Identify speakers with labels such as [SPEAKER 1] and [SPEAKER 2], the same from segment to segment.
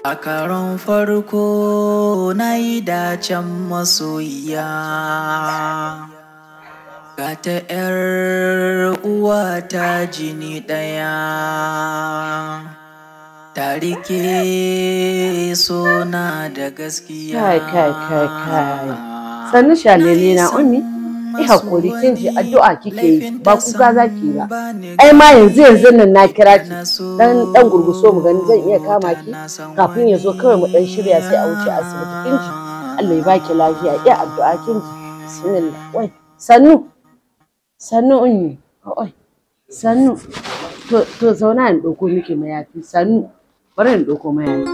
[SPEAKER 1] A karon farko na yi dacen masoyiya, ga ta 'yar uwa ta jini ɗaya, ta rike sona da gaskiya.
[SPEAKER 2] Kai. Sannu shalele na ummi. Hakuri kin ji addu'a kike yi ba kuka zaki ba. Ai ma yanzu nan na kira ki dan gurguso mu gani zan iya kama ki kafin ya zo kawai mu dan shirya sai a wuce asibiti kin ji. Allah ya baki lafiya iya addu'a kin ji. Bismillah. Wai sannu ummi. Oi sannu. To zauna in dauko miki mayafi sannu. Bari in dauko mayafi.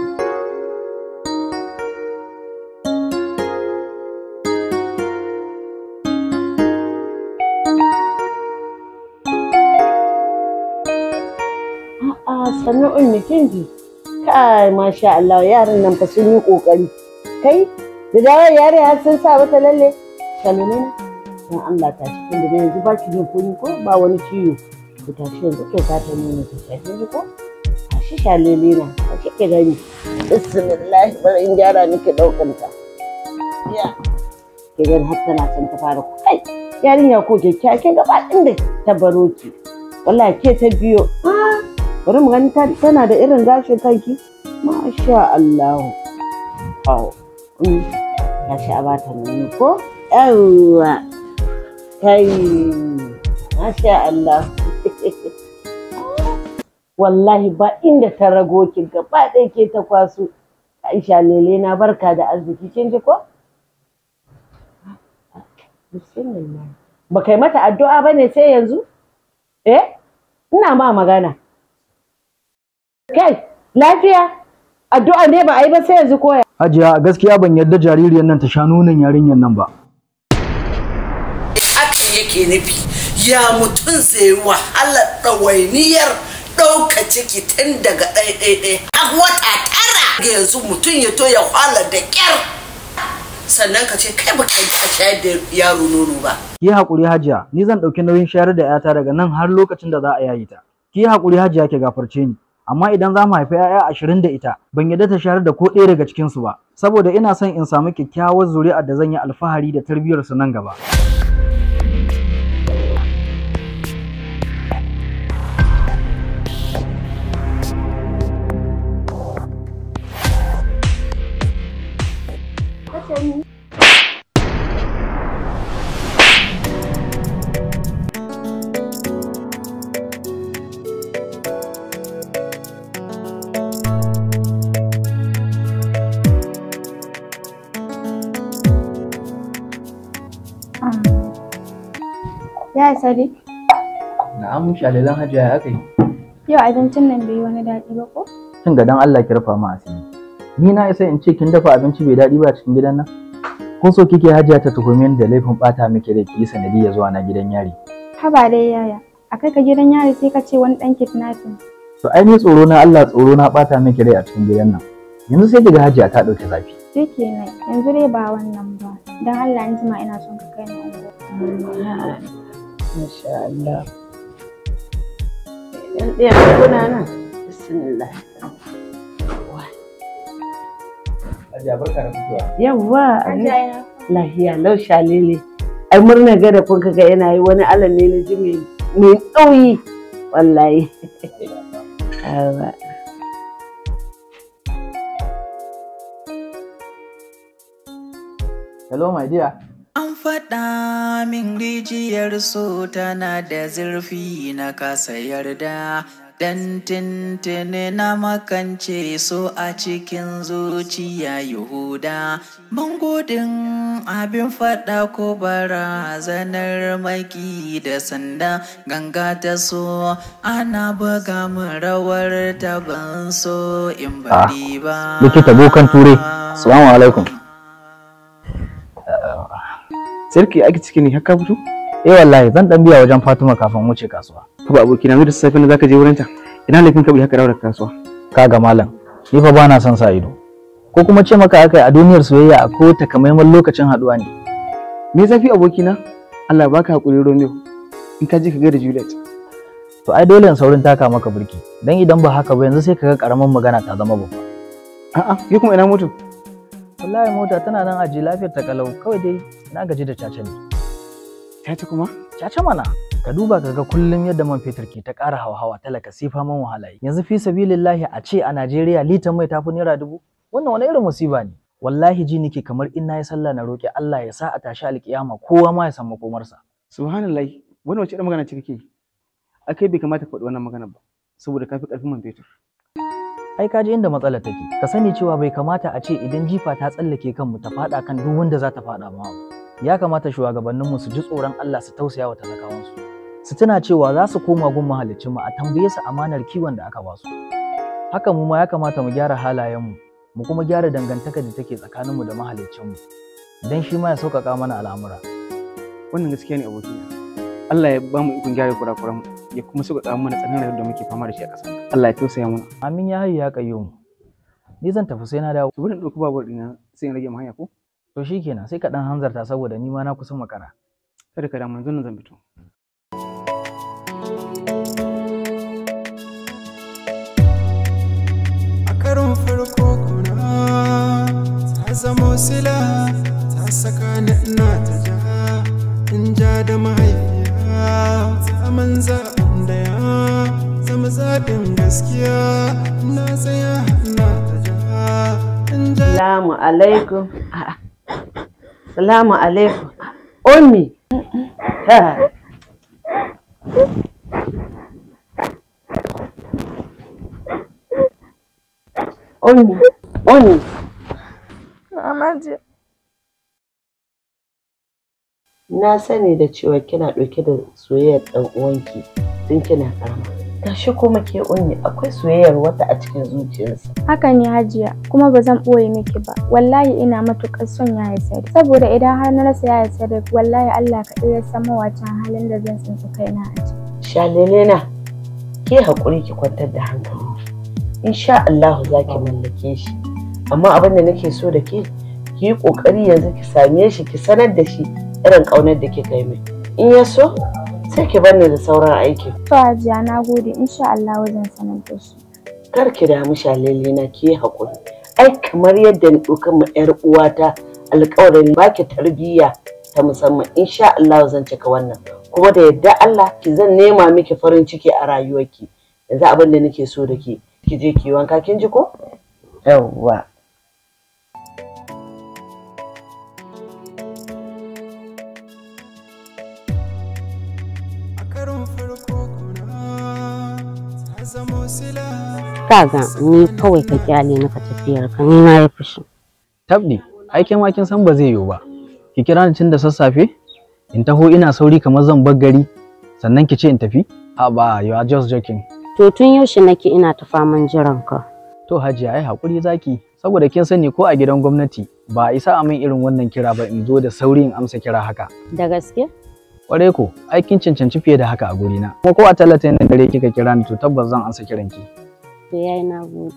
[SPEAKER 2] Sannu ummi kin ji kai masha Allah yaran nan fa sun yi kokari kai da dawo yare har sun sa mata lalle shalene na dan Allah ta shi da yanzu ba ki jin kuni ko ba wani ciwo ku tashi yanzu kai ka ta nuna ki tashi ko tashi shalele na ka kike gani bismillah bari in gyara nake daukan ta ya ke gani har tana son ta fara kai yarinya ko kyakkyawa kin gaba inda ta baro ki wallahi ke ta biyo bari mu gani tana da irin gashin kanki masha Allah gashi a bata nuni ko yawwa kai masha Allah wallahi ba inda ta rago ki gaba ɗaya ke ta kwaso Aisha lele na barka da arziki kin ji ko bismillah ba kai mata addu'a bane sai yanzu ina ma magana kai lafiya addu'a ne ba a yi ba sai yanzu koya
[SPEAKER 3] Hajiya gaskiya ban yarda jaririyar nan ta sha nonon yarinyar nan ba
[SPEAKER 4] haka yake nufi ya mutum zai wahala ɗawainiyar ɗauka ciki tun daga ɗaiɗaiɗai har wata tara yanzu mutum ya to ya wahala da ƙyar sannan ka ce kai baka yi a shayar da yaro nono ba
[SPEAKER 3] ki haƙuri Hajiya ni zan ɗauki nauyin shayar da 'yata daga nan har lokacin da za a yayi ta ki haƙuri Hajiya ki gafarce ni amma idan za mu haifi 'ya'ya 20 da ita ban yadda ta shayar da ko ɗaya daga cikinsu ba saboda ina son in samu kyakkyawar zuri'ar da zan yi alfahari da tarbiyyarsu nan gaba.
[SPEAKER 5] Ya Sadiq?
[SPEAKER 3] Na'am shalilan Hajiya ya aka yi.
[SPEAKER 5] Yau abincin nan bai yi wani daɗi ba ko?
[SPEAKER 3] Kin ga dan Allah ki rufa mu asiri. Ni na isa in ce kin dafa abinci bai daɗi ba cikin gidan nan? Ko so kike Hajiya ta tuhume ni da laifin bata miki rai ki sanadiyya zuwa na gidan yari?
[SPEAKER 5] Haba dai yaya, akai ka gidan yari sai ka ce wani ɗan kidnapping.
[SPEAKER 3] To ai ni tsoro na Allah tsoro na bata miki rai a cikin gidan nan. Yanzu sai kiga Hajiya ta ɗauki zafi.
[SPEAKER 5] Shikenan, yanzu dai ba wannan ba. Dan Allah in jima ina son ka kai ni unguwa.
[SPEAKER 2] masha Allah yan ɗaya kuna nan bismillah
[SPEAKER 3] Hajiya barka da fitowa.
[SPEAKER 2] Yawwa lahiya lau shalele ai murna ga da kun kaga yana yi wani alan ne na ji mai tsayi wallahi awa
[SPEAKER 3] Hello my dear.
[SPEAKER 1] An faɗa min rijiyar so tana da zurfi na kasa yarda dan tintini na makance so a cikin zuciya Yahuda. Mangudin abin faɗa ko barazanar maki da sanda ganga ta so ana buga min rawar ta ban so in bari ba.
[SPEAKER 3] Likita bokan ture. Assalamu alaikum.
[SPEAKER 6] Sarki ake ciki ne haka fito?
[SPEAKER 3] Wallahi zan dan biya wajen Fatima kafin wuce kasuwa.
[SPEAKER 6] Ba abokina mu da safe ne zaka je wurin ta. Ina laifin ka bi haka dawo kasuwa.
[SPEAKER 3] Kaga malam, ni fa bana son sa ido. Ko kuma ce maka akai a duniyar soyayya akwai takamaiman lokacin haduwa ne.
[SPEAKER 6] Me zafi abokina? Allah baka hakuri Romeo. In ka je ka ga da Juliet.
[SPEAKER 3] To ai dole in saurin taka maka burki. Dan idan ba haka ba yanzu sai kaga karaman magana ta zama babba.
[SPEAKER 6] A'a, ke kuma ina moto?
[SPEAKER 3] Wallahi mota tana nan aji lafiyar ta kalau, kawai dai na gaji da caca ne.
[SPEAKER 6] Caca kuma?
[SPEAKER 3] Caca mana. Ka duba ka ga kullum yadda man fetur ke ta ƙara hawa talaka sai faman wahala. Yanzu fi sabilillahi a ce a Najeriya litan mai tafi naira 1000. Wannan wani irin musiba ne. Wallahi ji nake kamar in nayi sallah na roƙi Allah ya sa a tashi alƙiyama kowa ma ya san makomarsa.
[SPEAKER 6] Subhanallahi, wannan wace irin magana ce kake yi? Akai bai kamata ka faɗi wannan magana ba, saboda ka fi ƙarfin man fetur.
[SPEAKER 3] Ai ka ji inda matsalar take. Ka sani cewa bai kamata a ce idan jifa ta tsallake kanmu ta faɗa kan duk wanda za ta faɗa ma. Ya kamata shugabanninmu su ji tsoron Allah su tausaya wa talakawansu. Su tuna cewa za su koma gun mahaliccin mu a tambaye su amanar kiwon da aka ba su. Haka mu ma ya kamata mu gyara halayenmu, mu kuma gyara dangantakar da take tsakaninmu da mahaliccin mu. Dan shi ma ya sauƙaƙa mana al'amura.
[SPEAKER 6] Wannan gaskiya ne abokina. Allah ya ba mu ikon gyara kurakuran mu, ya kuma sauƙaƙa mana tsananin rayuwar da muke fama da shi a ƙasar. Allah ya tausaya mana.
[SPEAKER 3] Amin ya hayyu ya qayyum. Ni zan tafi sai na dawo.
[SPEAKER 6] Bari in ɗauki babur ɗina sai in rage mu hanya ko?
[SPEAKER 3] To shikenan sai ka dan hanzarta saboda ni ma na kusan makara.
[SPEAKER 6] Kada ka damu yanzu nan zan fito.
[SPEAKER 7] A karon farko kauna ta zamo sila ta saka ni ina ta ja in ja da mahaifiya ta manza da ya zama zaɓin gaskiya na tsaya ina ta ja in ja.
[SPEAKER 2] Salamu alaikum. Salamu alaikum. Ummi. Ummi.
[SPEAKER 5] Mamaji.
[SPEAKER 2] Na sani da cewa kina ɗauke da soyayyar ɗan uwanki tun kina ƙarama. Gashi kuma ke Ummi akwai soyayyar wata a cikin zuciyarsa.
[SPEAKER 5] Haka ne Hajiya, kuma ba zan ɓoye miki ba. Wallahi ina matuƙar son Yaya Sadiq. Saboda idan har na rasa Yaya Sadiq, wallahi Allah kaɗai ya san mawacin halin da zan tsinci kaina a ciki.
[SPEAKER 2] Shalelena, ke haƙuri ki kwantar da hankalinki. Insha Allah za ki mallake shi. Amma abin da nake so da ke, ki yi ƙoƙari yanzu ki same shi ki sanar da shi irin ƙaunar da kika yi mai. In ya so, sai ki bar ni da sauran aiki.
[SPEAKER 5] To Hajiya na gode, insha Allah zan sanar da shi.
[SPEAKER 2] Kar ki damu Shalelena, ki yi haƙuri. Ai kamar yadda ni ɗauka ma 'yar uwata alƙawarin baki tarbiyya ta musamman, insha Allah zan cika wannan. Kuma da yadda Allah ki zan nema miki farin ciki a rayuwarki. Yanzu abin da nake so da ke, ki je ki wanka, kin ji ko? Yawwa.
[SPEAKER 8] Kaga ni kawai ka kyale ni ka tafiyar ka, ni na yi fushi.
[SPEAKER 3] Tabdi, ai ke ma kin san ba zai yiwu ba. Ki kira ni tun da sassafe? In taho ina sauri kamar zan bar gari, sannan ki ce in tafi? Ba, you are just joking.
[SPEAKER 8] To tun yaushe nake ina ta faman jiran ka.
[SPEAKER 3] To Hajiya ai hakuri zaki, saboda kin sani ko a gidan gwamnati ba a isa a min irin wannan kira ba in zo da sauri in amsa kira haka.
[SPEAKER 8] Da gaske?
[SPEAKER 3] Kware ko, ai kin cancanci fiye da haka a gurina. Kuma ko a talatin da dare kika kira ni to tabbas zan amsa kiranki.
[SPEAKER 8] To yayi na gode.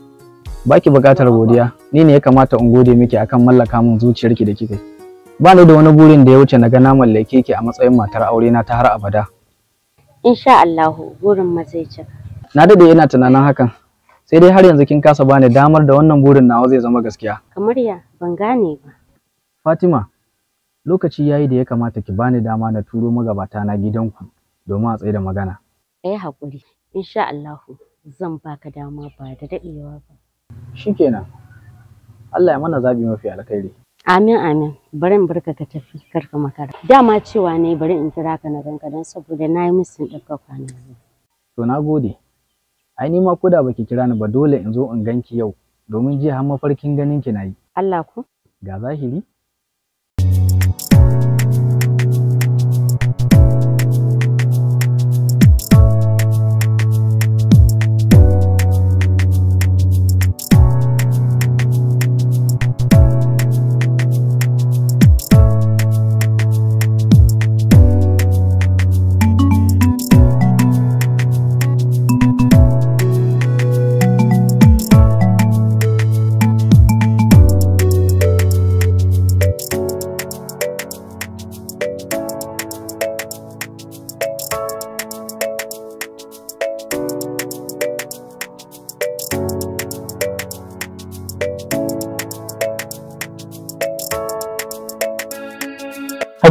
[SPEAKER 3] Baki buƙatar godiya, ni ne ya kamata in gode miki akan mallaka min zuciyarki da kika yi. Ba ni da wani burin da ya wuce na ga na mallake ki a matsayin matar aure na ta har abada.
[SPEAKER 8] Insha Allah burin ma zai cika.
[SPEAKER 3] Na dade ina tunanin hakan. Sai dai har yanzu kin kasa bani damar da wannan burin nawa zai zama gaskiya.
[SPEAKER 8] Kamar ya ban gane ba.
[SPEAKER 3] Fatima, lokaci yayi da ya kamata ki bani dama na turo magabata na gidanku domin a tsaye da magana.
[SPEAKER 8] Ai hakuri. Insha Allah zan baka dama ba da dadewa ba.
[SPEAKER 3] Shikenan. Allah ya mana zabi mafi alkhairi.
[SPEAKER 8] Amin amin. Bari in barka ka tafi kar ka makara. Dama cewa ne bari in kira ka na ganka dan saboda nayi musun ɗauka kwana.
[SPEAKER 3] To na gode. Ai ni ma koda baki kira ni ba dole in zo in ganki yau domin jiya har mafarkin ganin ki nayi.
[SPEAKER 8] Allah ku?
[SPEAKER 3] Ga zahiri?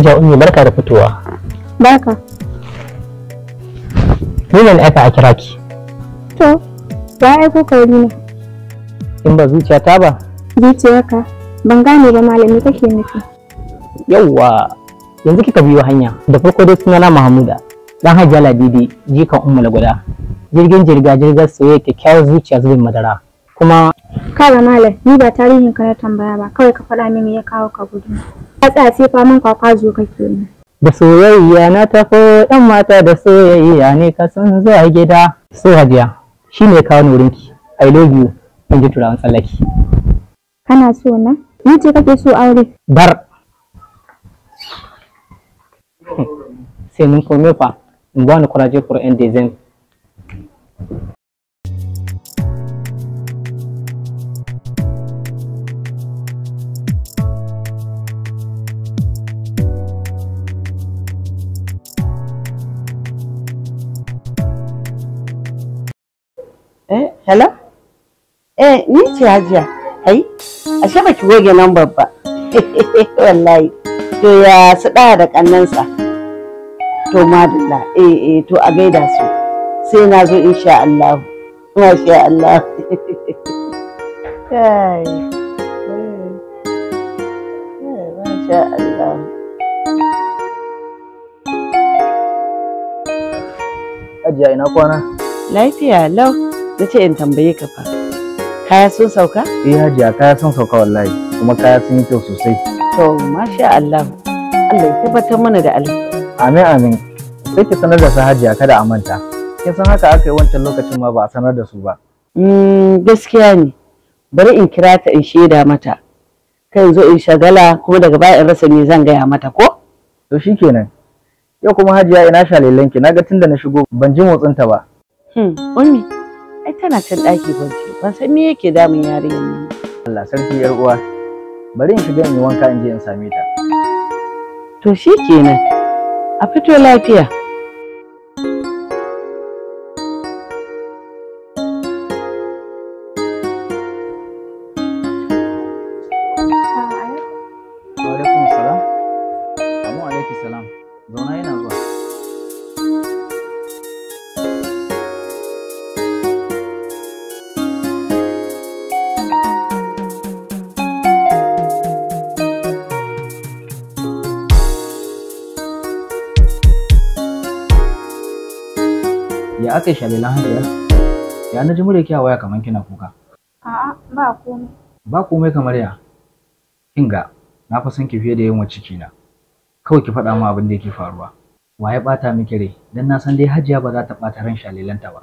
[SPEAKER 9] Hajiya Ummi barka da fitowa.
[SPEAKER 5] Barka.
[SPEAKER 9] Ni ne na aika a kira ki.
[SPEAKER 5] To, ya aiko ka wuri ne.
[SPEAKER 9] In ba zuciyata ba?
[SPEAKER 5] Zuciyarka? Ban gane ba malami kake nufi.
[SPEAKER 9] Yawwa, yanzu kika biyo hanya. Da farko dai sunana Mahamuda. Dan Hajiya Ladidi, jikan Ummu Lagwada. Jirgin jirgar soyayya kyakkyawar zuciya zubin madara. Kuma
[SPEAKER 5] kaga malam, ni ba tarihin ka na tambaya ba, kawai ka faɗa min ya kawo ka gudu. Ka tsaya sai faman kwakwazo kake yi.
[SPEAKER 9] Da soyayya na tafi ɗan mata da soyayya ne ka san zuwa gida. So Hajiya, shi ne kawo nurinki. I love you, in ji turawan tsallaki.
[SPEAKER 5] Kana so na? Ni ce kake so aure?
[SPEAKER 9] Bar. Sai mun kome fa, in ba ni kuraje for end design.
[SPEAKER 2] Hello? Ni ce Hajiya. Ai, ashe baki goge nan babba. Wallahi. To ya su da kannansa. To madalla. To a gaida su. Sai na zo insha Allah. Masha Allah. Kai. Masha Allah.
[SPEAKER 3] Hajiya ina kwana?
[SPEAKER 2] Lafiya lau. Nace in tambaye ka fa. Kaya sun sauka?
[SPEAKER 3] Hajiya kaya sun sauka wallahi, kuma kaya sun yi kyau sosai.
[SPEAKER 2] To masha Allah. Allah ya tabbatar mana da alheri.
[SPEAKER 3] Amin amin. Sai ki sanar da su Hajiya kada a manta. Kin san haka aka yi wancan lokacin ma ba a sanar da su ba.
[SPEAKER 2] Gaskiya ne. Bari in kira ta in shaida mata. Kai zo in shagala kuma daga baya in rasa me zan gaya mata ko?
[SPEAKER 3] To shikenan. Yau kuma Hajiya ina shalelanki, naga tunda na shigo ban ji motsin ta ba.
[SPEAKER 2] Ummi, ai tana can ɗaki kwance. Ban san me yake damun yarinyar nan.
[SPEAKER 3] Allah sarki yar uwa. Bari in shiga in yi wanka in je in same ta.
[SPEAKER 2] To shikenan. A fito lafiya.
[SPEAKER 3] Alaikum salam. Amu alaikum salam. Zauna yana zuwa. Ya aka yi shalilan Hajiya? Ya na ji murya ki a waya kamar kina kuka.
[SPEAKER 5] A'a, ba komai.
[SPEAKER 3] Ba komai kamar ya. Kinga, na fa san ki fiye da yawan ciki na. Kawai ki faɗa mu abin da yake faruwa. Wa ya ɓata miki rai? Dan na san dai Hajiya ba za ta ɓata ran shalilanta ba.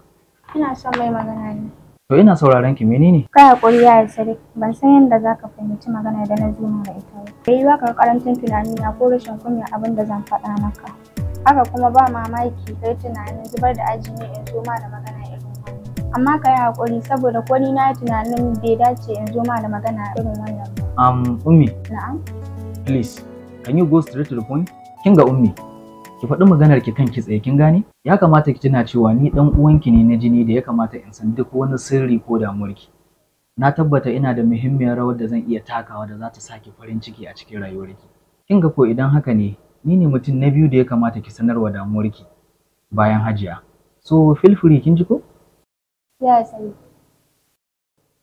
[SPEAKER 5] Ina son mai magana ne.
[SPEAKER 3] To ina sauraron ki, menene?
[SPEAKER 5] Kai hakuri ya Sadiq, ban san yadda zaka fahimci magana da na zo da ita ba. Bai yiwa ka karancin tunani na ko rashin kunya abin da zan faɗa maka. Haka kuma ba mamaki kai tunanin zubar da aji ne in zo ma da magana irin wannan. Amma ka yi haƙuri saboda ko ni na yi tunanin bai dace in zo ma da magana irin wannan ba.
[SPEAKER 3] Ummi.
[SPEAKER 5] Na'am.
[SPEAKER 3] Please, can you go straight to the point? Kin ga Ummi, ki faɗi maganar ki kan ki tsaye kin gane? Ya kamata ki tuna cewa ni dan uwanki ne na jini da ya kamata in san duk wani sirri ko damuwarki. Na tabbata ina da muhimmiyar rawar da zan iya takawa da za ta saki farin ciki a cikin rayuwarki. Kin ga ko idan haka ne, ni ne mutum na biyu da ya kamata ki sanarwa damuwarki bayan Hajiya. So feel free kin ji ko?
[SPEAKER 5] Ya sani.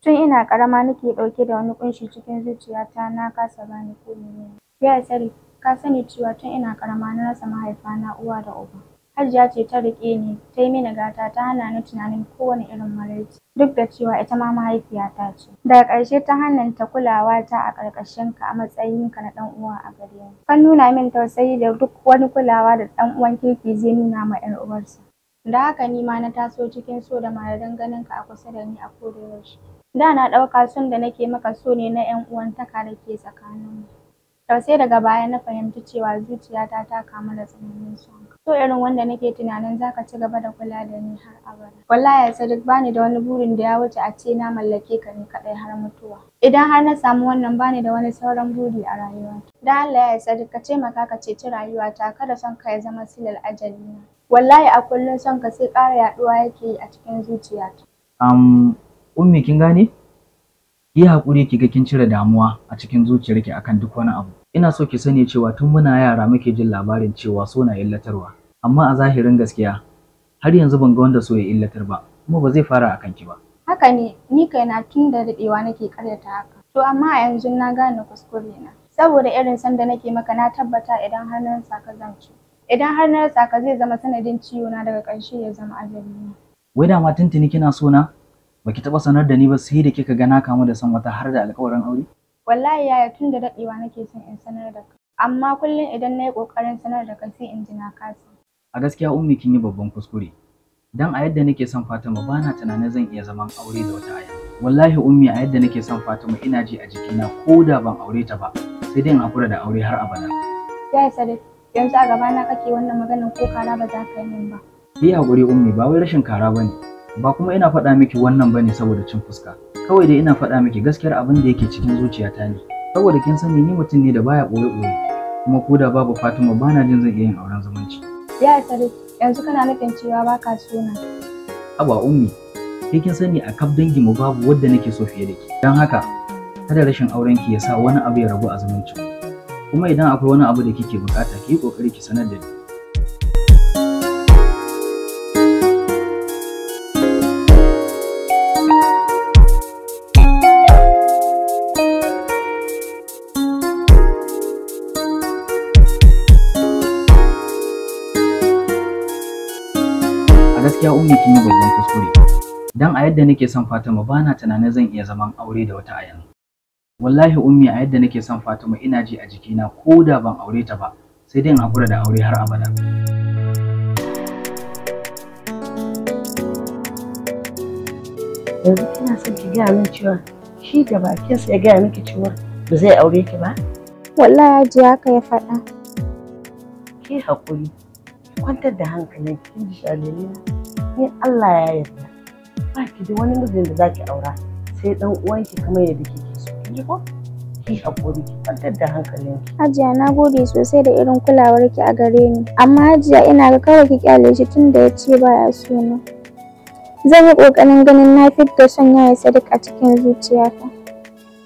[SPEAKER 5] Tun ina karama nake dauke da wani kunshi cikin zuciyata na kasa gane ko menene. Ya sani, ka sani cewa tun ina karama na rasa mahaifana uwa da uba. Hajiya ce ta rike ni, ta yi mini gata, ta hana ni tunanin kowane irin maraici. Duk da cewa ita ma mahaifiyata ce. Daga ƙarshe ta hannanta kulawa ta a ƙarƙashinka a matsayinka na ɗan uwa a gare ni. Kan nuna min tausayi da duk wani kulawa da ɗan uwan kirki zai nuna ma 'yar uwarsa. Da haka ni ma na taso cikin so da mararin ganinka a kusa da ni a koda yaushe. Da na ɗauka son da nake maka so ne na 'yan uwantaka da ke tsakaninmu. To sai daga baya na fahimci cewa zuciyata ta kamu da tsananin sonka. So irin wanda nake tunanin zaka ci gaba da kula da ni har abada. Wallahi Sadiq bani da wani burin da ya wuce a ce na mallake ka ne kadai har mutuwa. Idan har na samu wannan bani da wani sauran buri a rayuwata. Dan Allah ya Sadiq ka taimaka ka ceci rayuwata kada son ka ya zama silal ajalina. Wallahi a kullum son ka sai ƙara yaɗuwa yake yi a cikin zuciyata.
[SPEAKER 3] Ummi kin gane? Yi haƙuri ki ga kin cire damuwa a cikin zuciyarki akan duk wani abu. Ina so ki sani cewa tun muna yara muke jin labarin cewa so na illatarwa, amma a zahirin gaskiya har yanzu ban ga wanda so ya illatar ba, kuma ba zai fara a kanki ba.
[SPEAKER 5] Haka ne, ni kaina tun da daɗewa nake karyata haka. To amma a yanzu na gane kuskure na. Saboda irin sanda nake maka na tabbata idan har na rasa ka zan ci. Idan har na rasa ka zai zama sanadin ciwo na daga ƙarshe ya zama ajali na.
[SPEAKER 3] Wai da ma tuntuni kina so na? Baki taɓa sanar da ni ba sai da kika ga na kamu da son wata har da alƙawarin aure?
[SPEAKER 5] Wallahi yaya tun da daɗewa nake son in sanar da kai. Amma kullum idan na yi ƙoƙarin sanar da kai sai in ji na kasa.
[SPEAKER 3] A gaskiya ummi kin yi babban kuskure. Dan a yadda nake son Fatima ba na tunanin zan iya zaman aure da wata aya. Wallahi ummi a yadda nake son Fatima ina ji a jikina ko da ban aure ta ba sai dai in hakura da aure har abada.
[SPEAKER 5] Yaya Sadiq, yanzu a gabana kake wannan maganar ko kara ba za ka yi min ba.
[SPEAKER 3] Yi hakuri ummi ba wai rashin kara bane. Ba kuma ina faɗa miki wannan bane saboda cin fuska. Kawai dai ina faɗa miki gaskiyar abin da yake cikin zuciyata ne. Saboda kin sani ni mutum ne da baya ɓoye-ɓoye. Kuma ko da babu Fatima bana jin zan iya yin auren zumunci.
[SPEAKER 5] Yaya Sadiq, yanzu kana nufin cewa baka so na.
[SPEAKER 3] Aba ummi, kai kin sani a kaf dangi mu babu wadda nake so fiye da ki. Dan haka, kada rashin auren ki ya sa wani abu ya rabu a zumuncin. Kuma idan akwai wani abu da kike bukata, ki yi kokari ki sanar da ni. Gaskiya ummi kin yi babban kuskure. Dan a yadda nake son Fatima bana tunanin zan iya zaman aure da wata a yanzu. Wallahi ummi a yadda nake son Fatima ina ji a jikina ko da ban aure ta ba sai dai in hakura da aure har abada.
[SPEAKER 2] Yanzu kina son ki gaya min cewa shi da bakinsa ya gaya miki cewa ba zai aure ki ba?
[SPEAKER 5] Wallahi Hajiya haka ya faɗa.
[SPEAKER 2] Ki haƙuri, ki kwantar da hankalin kin ji shalelina. Ni Allah ya yarda. Ba ki da wani mijin da zaki aura sai dan uwanki kamar yadda kike so. Kin ji ko? Ki haƙuri, ki kwantar da hankalin ki.
[SPEAKER 5] Hajiya na gode sosai da irin kulawarki a gare ni. Amma Hajiya ina ga kawai ki kyale shi tunda ya ce baya so na. Zan yi ƙoƙarin ganin na fidda son Yaya Sadiq a cikin zuciyata.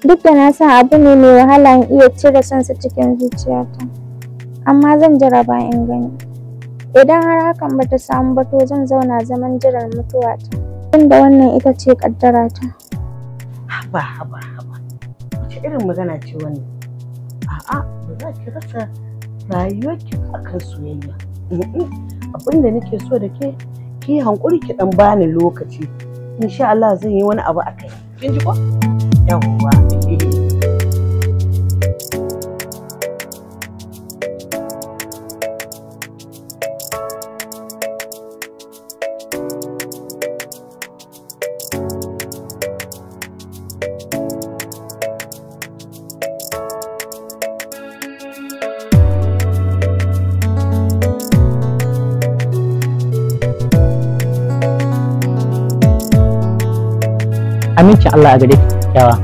[SPEAKER 5] Duk da na san abu ne mai wahala in iya cire sonsa cikin zuciyata. Amma zan jaraba in gani. Idan har hakan bata samu ba to zan zauna zaman jiran mutuwata. Tunda wannan ita ce ƙaddarata.
[SPEAKER 2] Haba. Wace irin magana ce wannan? A'a, ba za ki rasa rayuwarki akan soyayya. Abin da nake so da ke ki hankuri ki dan bani lokaci. Insha Allah zan yi wani abu akai. Kin ji ko? Yawwa.
[SPEAKER 9] Amincin Allah a gare ki kyakkyawa,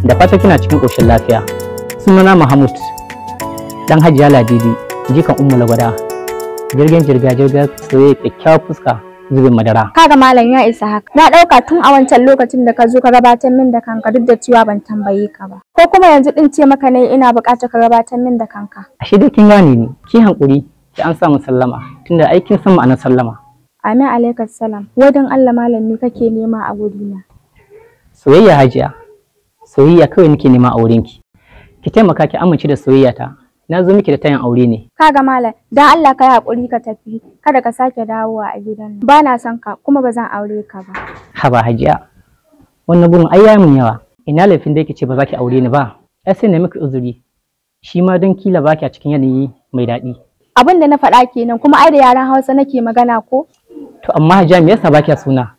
[SPEAKER 9] da fata kina cikin ƙoshin lafiya. Sunana Mahmud, dan Hajiya Ladidi, jikan Ummu Lagwada, jirgin jirga soyayya kyakkyawar fuska zubin madara.
[SPEAKER 5] Kaga malam ya isa haka. Na ɗauka tun a wancan lokacin da ka zo ka gabatar min da kanka duk da cewa ban tambaye ka ba. Ko kuma yanzu din ce maka ne ina buƙatar ka gabatar min da kanka.
[SPEAKER 9] Ashe dai kin gane ni, ki hankuri ki an samu sallama tunda aikin san ma'anar sallama.
[SPEAKER 5] Amin alaikas salam. Wadan Allah malam ni kake nema a gurina.
[SPEAKER 9] Soyayya Hajiya, soyayya kawai nake nema a wurinki. Ki taimaka ki amince da soyayya ta. Na zo miki da tayin aure ne.
[SPEAKER 5] Kaga malam, dan Allah ka yi hakuri ka tafi, kada ka sake dawowa a gidan nan. Ba na son ka kuma ba zan aure ka ba.
[SPEAKER 9] Haba Hajiya, wannan burin ai yayi mun yawa. Ina laifin da yake ce ba za ki aure ni ba. Ai sai na miki uzuri. Shi ma don kila baki a cikin yanayi mai daɗi.
[SPEAKER 5] Abin da na faɗa kenan kuma ai da yaran Hausa nake magana ko?
[SPEAKER 9] To amma Hajiya me yasa baki suna?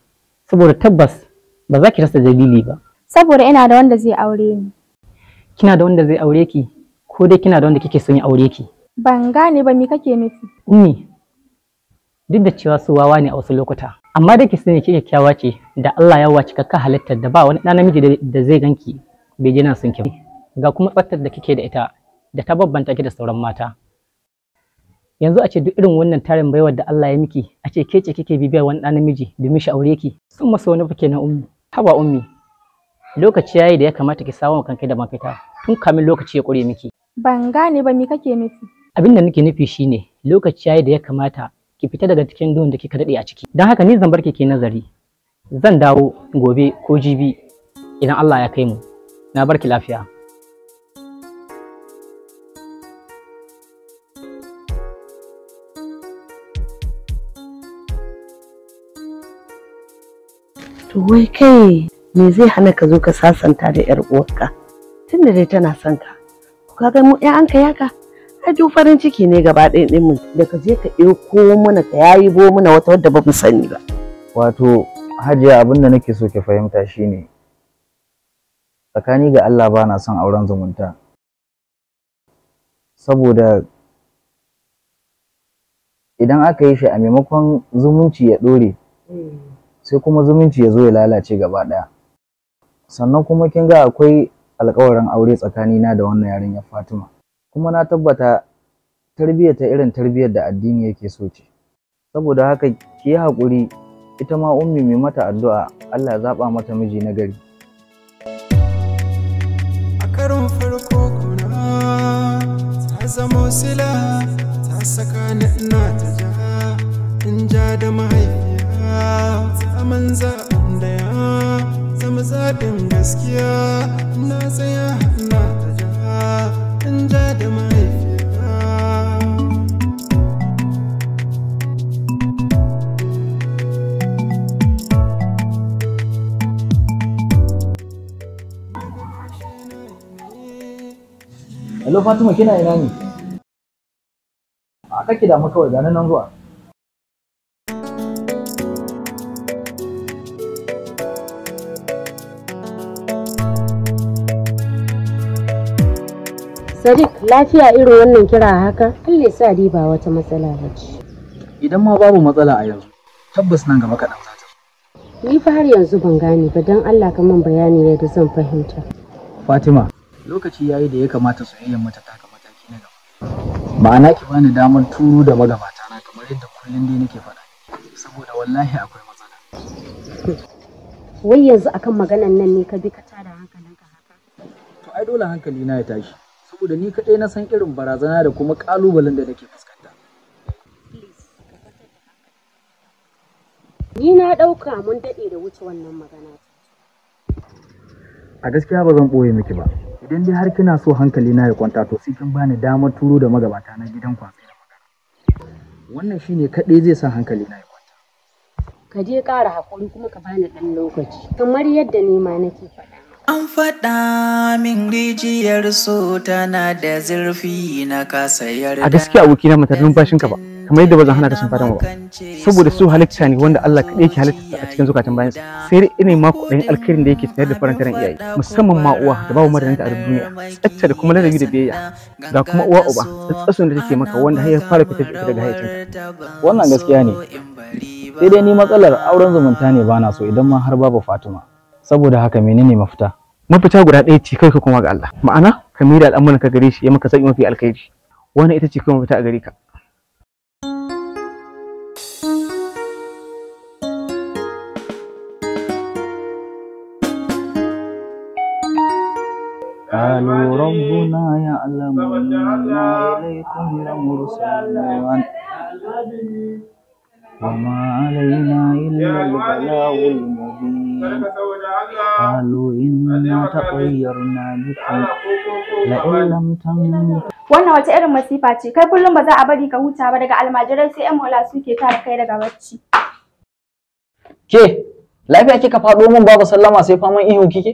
[SPEAKER 9] Saboda tabbas ba za ki rasa dalili ba.
[SPEAKER 5] Saboda ina da wanda zai aure ni.
[SPEAKER 9] Kina da wanda zai aure ki ko dai kina da wanda kike son ya aure ki?
[SPEAKER 5] Ban gane ba me kake nufi?
[SPEAKER 9] Ummi, duk da cewa su wawa ne a wasu lokuta, amma da ki sani ke kyakkyawa ce da Allah ya wace ka halittar da ba wani ɗan namiji da zai ganki bai ji na son ki. Ga kuma tsaftar da kike da ita da ta babbanta ki da sauran mata. Yanzu a ce duk irin wannan tarin baiwar da Allah ya miki, a ce ke ce kike bibiyar wani ɗan namiji domin shi aure ki, sun masa wani fuke na ummi. Haba ummi, lokaci yayi da ya kamata ki samu kanki da mafita tun kamin lokaci ya ƙure miki.
[SPEAKER 5] Ban gane ba, me kake nufi?
[SPEAKER 9] Abin da nake nufi shine lokaci yayi da ya kamata ki fita daga cikin duhun da kika dade a ciki. Don haka ni zan bar ki nazari. Zan dawo gobe ko jibi idan Allah ya kai mu. Na barki lafiya.
[SPEAKER 2] To wai kai me zai hana ka zo ka sasanta da yar uwarka? Tunda dai tana son ka. Ka ga mu ƴan ka yaka? Ai duk farin ciki ne gaba ɗaya ɗin mu da ka je ka ɗauko mana ka yayi bo mana wata wadda ba mu sani ba.
[SPEAKER 3] Wato Hajiya, abin da nake so ki fahimta shine tsakani ga Allah ba na son auren zumunta. Saboda idan aka yi shi a maimakon zumunci ya ɗore, sai kuma zumunci ya zo ya lalace gaba ɗaya. Sannan kuma kin ga akwai alƙawarin aure tsakanina da wannan yarinyar Fatima. Kuma na tabbata tarbiyyar ta irin tarbiyyar da addini yake so ce. Saboda haka ki yi haƙuri, ita ma ummi mai mata addu'a Allah ya zaɓa mata miji na gari.
[SPEAKER 7] A karon farko kuna ta zamo sila, ta saka ni ina ta ja, in ja da mahaifiya, ta manza da ya zama zaɓin gaskiya, na tsaya ina ta ja, in ja da mahaifiya.
[SPEAKER 3] Hello Fatima, kina ina ne? A kake damu kawai, ga nan zuwa.
[SPEAKER 8] Sadiq, lafiya irin wannan kira haka? Allah ya sa dai ba wata matsala ba ce.
[SPEAKER 3] Idan ma babu matsala a yanzu, tabbas nan gaba kaɗan za ta zo.
[SPEAKER 8] Ni fa har yanzu ban gane ba, don Allah ka min bayani yadda zan fahimta.
[SPEAKER 3] Fatima, lokaci yayi da ya kamata soyayyar mata taka mataki na gaba. Ma'ana ki bani damar turo da magabata na kamar yadda kullum dai nake faɗa. Saboda wallahi akwai matsala.
[SPEAKER 8] Wai yanzu akan maganan nan ne ka bi ka tada hankalinka haka?
[SPEAKER 3] To ai dole hankali na ya tashi. Saboda ni kaɗai na san irin barazana da kuma ƙalubalen da nake fuskanta.
[SPEAKER 8] Ni na ɗauka mun daɗe da wuce wannan magana.
[SPEAKER 3] A gaskiya ba zan ɓoye miki ba. Idan dai har kina so hankali na ya kwanta to sai kin bani damar turo da magabata na gidan kwatsi da magana. Wannan shine kaɗai zai sa hankali na ya kwanta.
[SPEAKER 8] Ka je ƙara haƙuri kuma ka bani ɗan lokaci. Kamar yadda ni ma nake faɗa.
[SPEAKER 1] An faɗa min rijiyar so tana da zurfi na kasa yarda.
[SPEAKER 6] A gaskiya abokina matar numfashinka ba, kamar yadda ba zan hana ka sun fara ba. Saboda su halitta ne wanda Allah kaɗai yake halitta a cikin zukatan bayan sa. Sai dai ina ma kuɗin alkhairin da yake sayar da farantar iyaye, musamman ma uwa da babu madadinta a duniya. Tsacce da kuma ladabi da biyayya. Ga kuma uwa uba, tsatsun da take maka wanda har ya fara fitar da daga hayyacinka.
[SPEAKER 3] Wannan gaskiya ne. Sai dai ni matsalar auren zumunta ne bana so idan ma har babu Fatima. Saboda haka menene mafita?
[SPEAKER 6] Mafita guda ɗaya ce kai ka koma ga Allah. Ma'ana ka mai da al'amuran ka gare shi ya maka sauki mafi alkhairi. Wannan ita ce kai mafita a gare ka.
[SPEAKER 3] قالوا ربنا يعلم إنا إليكم لمرسلون وما علينا إلا البلاغ المبين قالوا إنا تطيرنا بكم لئن لم تنتهوا.
[SPEAKER 5] Wannan wata irin masifa ce, kai kullum ba za a bari ka huta ba, daga almajirai sai 'yan mola suke tara kai daga bacci.
[SPEAKER 3] Ke, lafiya kika faɗo min babu sallama sai faman ihu kike?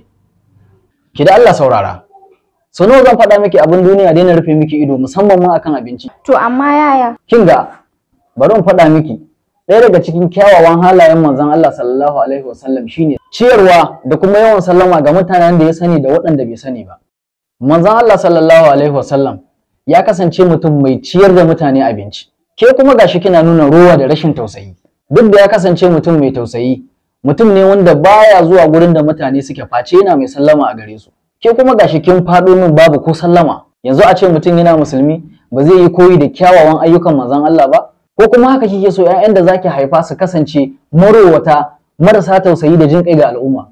[SPEAKER 3] Ki da Allah saurara. So nawa zan faɗa miki abin duniya daina rufe miki ido musamman ma akan abinci.
[SPEAKER 5] To amma yaya?
[SPEAKER 3] Kin ga, bari in faɗa miki. Ɗaya daga cikin kyawawan halayen manzon Allah sallallahu alaihi wasallam shine ciyarwa da kuma yawan sallama ga mutanen da ya sani da waɗanda bai sani ba. Manzon Allah sallallahu alaihi wasallam ya kasance mutum mai ciyar da mutane abinci. Ke kuma gashi kina nuna rowa da rashin tausayi. Duk da ya kasance mutum mai tausayi, mutum ne wanda baya zuwa gurin da mutane suke face yana mai sallama a gare su. Ke kuma gashi kin faɗo min babu ko sallama. Yanzu a ce mutum yana musulmi ba zai yi koyi da kyawawan ayyukan manzon Allah ba? Ko kuma haka kike so ƴaƴan da zaki haifa su kasance marowata, marasa tausayi da jin kai ga al'umma?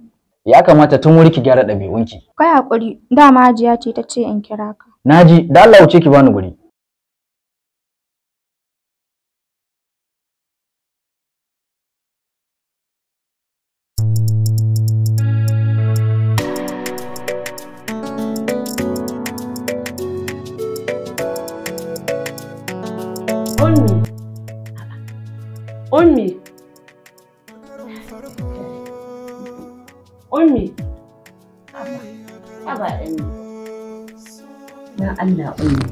[SPEAKER 3] Ya kamata tun wuri ki gyara ɗabi'unki.
[SPEAKER 5] Kai hakuri, dama Hajiya ce ta ce in kira ka.
[SPEAKER 3] Naji, da Allah wuce ki bani guri.
[SPEAKER 2] Ummi. Ummi. Haba Ummi. Na Allah Ummi.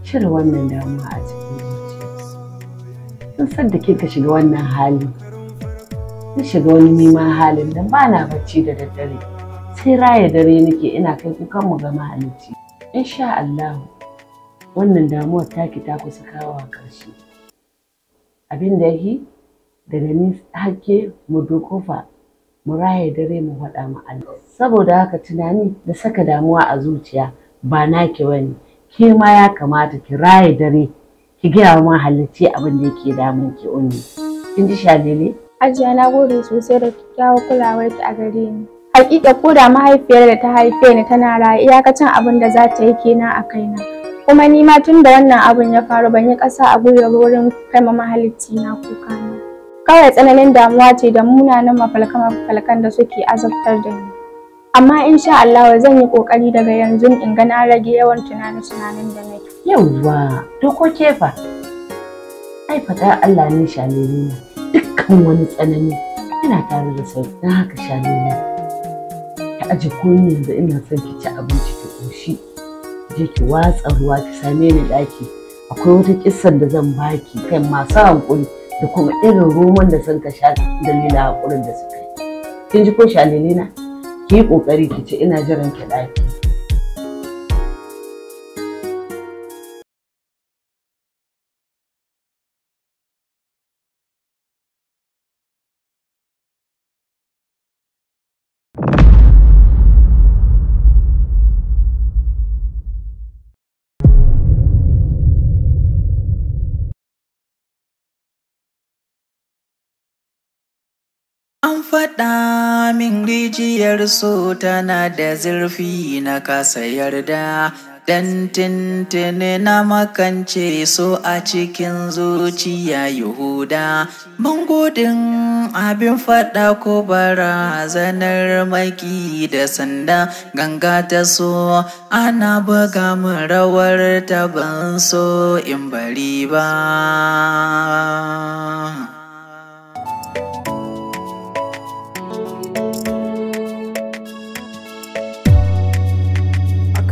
[SPEAKER 2] Cire wannan damuwa a cikin zuciya. Sun san da kika shiga wannan hali. Kin shiga wani neman halin da ba na bacci da daddare. Sai raya dare nake ina kai kukan mu ga mahalicci. Insha Allah wannan damuwar taki ta kusa kawo ƙarshe. Abin da yake daga ni hake mu dukufa mu raye dare mu faɗa mu Allah. Saboda haka tunani da saka damuwa a zuciya ba naki bane. Ke ma ya kamata ki raye dare ki gaya wa mahalicci abin da yake damun ki Ummi. Kin ji Shalele?
[SPEAKER 5] Hajiya na gode sosai da kyakkyawar kulawar ki a gare ni. Hakika ko da mahaifiyar da ta haife ni tana raye iyakacin abin da za ta yi kenan a kaina. Kuma ni ma tun da wannan abin ya faru ban yi ƙasa a gwiwa wurin kai ma mahalicci na kuka na. Kawai tsananin damuwa ce da munanan mafalkan da suke azabtar da ni. Amma insha Allah zan yi ƙoƙari daga yanzu in ga na rage yawan tunanin da nake.
[SPEAKER 2] Yawwa, to ko kefa? Ai faɗa Allah ne Shalele na. Dukkan wani tsanani ina tare da sauki. Don haka Shalele ki aje komai yanzu ina son ki ci abinci ki ƙoshi. Je ki watsa ruwa ki same ni ɗaki. Akwai wata kissar da zan baki kai masu hankuri da kuma irin roman da sun ka sha dalilin hakurin da suka yi. Kin ji ko Shalele na? Ki yi ƙoƙari ki ci ina jiran ki ɗaki.
[SPEAKER 1] An faɗa min rijiyar so tana da zurfi na kasa yarda, dan tintini na makance so a cikin zuciya Yahuda. Ban gudun abin faɗa ko barazanar maki da sanda, ganga ta so ana buga min rawar ta ban so in bari ba.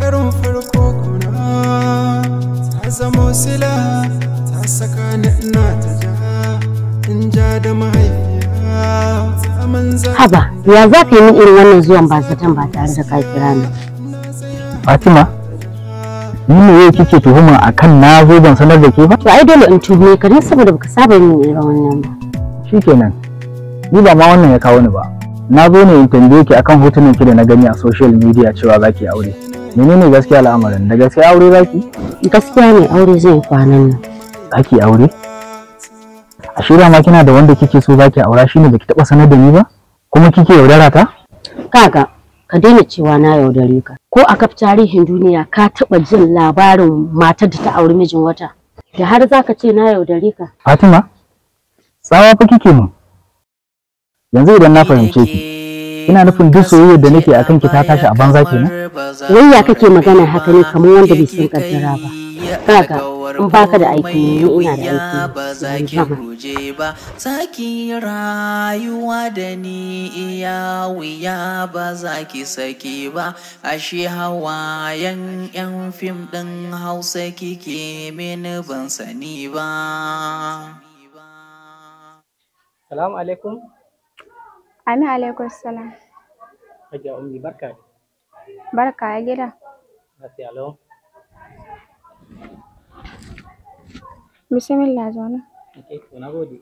[SPEAKER 7] Karon farko kuna ta zamo sila ta saka ni ina ta ja in ja da mahaifiya ta manza.
[SPEAKER 8] Haba, ya za ka yi min irin wannan zuwan ba zaton ba tare da ka kira ni?
[SPEAKER 3] Fatima, ni ne yau kike tuhuma akan na zo ban sanar da ke ba?
[SPEAKER 8] To ai dole in tuhume ka dan saboda baka saba yin irin wannan ba.
[SPEAKER 3] Shikenan, ni ba ma wannan ya kawo ni ba. Na zo ne in tambaye ki akan hotunan ki da na gani a social media cewa za ki aure. Menene gaskiya al'amarin? Da gaskiya aure zaki?
[SPEAKER 8] Gaskiya ne aure zai kwanan nan.
[SPEAKER 3] Zaki aure? A shirya ma kina da wanda kike so zaki aura shine baki taba sanar da ni ba? Kuma kike yaudara ta?
[SPEAKER 8] Kaga, ka daina cewa na yaudare ka. Ko a kaf tarihin duniya ka taba jin labarin matar da ta auri mijin wata? Da har zaka ce na yaudare ka?
[SPEAKER 3] Fatima, tsawa fa kike mun. Yanzu idan na fahimce ki, ina nufin duk soyayyar da nake akan ki ta tashi a banza kenan?
[SPEAKER 8] Wayya kake magana haka ne kamar wanda bai san kaddara ba. Kaga in baka da aiki ne ina da aiki.
[SPEAKER 1] Saki rayuwa da ni iya wuya ba za ki saki ba. Ashe hawayen yan fim ɗin Hausa kike mini ban sani ba.
[SPEAKER 9] Salamu alaikum.
[SPEAKER 5] Amin alaikum salam.
[SPEAKER 9] Hajiya Ummi barka.
[SPEAKER 5] Barka ya gida.
[SPEAKER 9] Lafiya lau.
[SPEAKER 5] Bismillah zauna.
[SPEAKER 9] Okay, to na gode.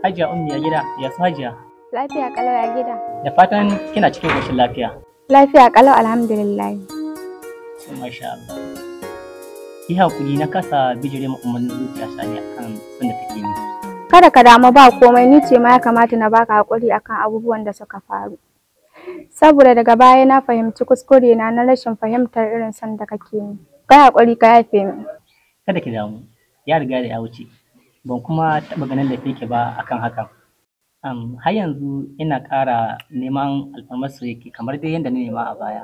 [SPEAKER 9] Hajiya Ummi a gida, ya su Hajiya?
[SPEAKER 5] Lafiya kalau ya gida.
[SPEAKER 9] Da fatan kina cikin ƙoshin lafiya.
[SPEAKER 5] Lafiya kalau alhamdulillah.
[SPEAKER 9] Masha Allah. Ki hakuri na kasa bijire mu umarnin zuciya sani akan son da take miki.
[SPEAKER 5] Kada ka damu ba komai, ni ce ma ya kamata na baka hakuri akan abubuwan da suka faru. Saboda daga baya na fahimci kuskure na rashin fahimtar irin son da kake yi. Kai hakuri ka yafe min.
[SPEAKER 9] Kada ki damu. Ya riga da ya wuce. Ban kuma taɓa ganin laifi ki ba akan hakan. Har yanzu ina ƙara neman alfarmar soyayya kamar dai yadda na nema a baya.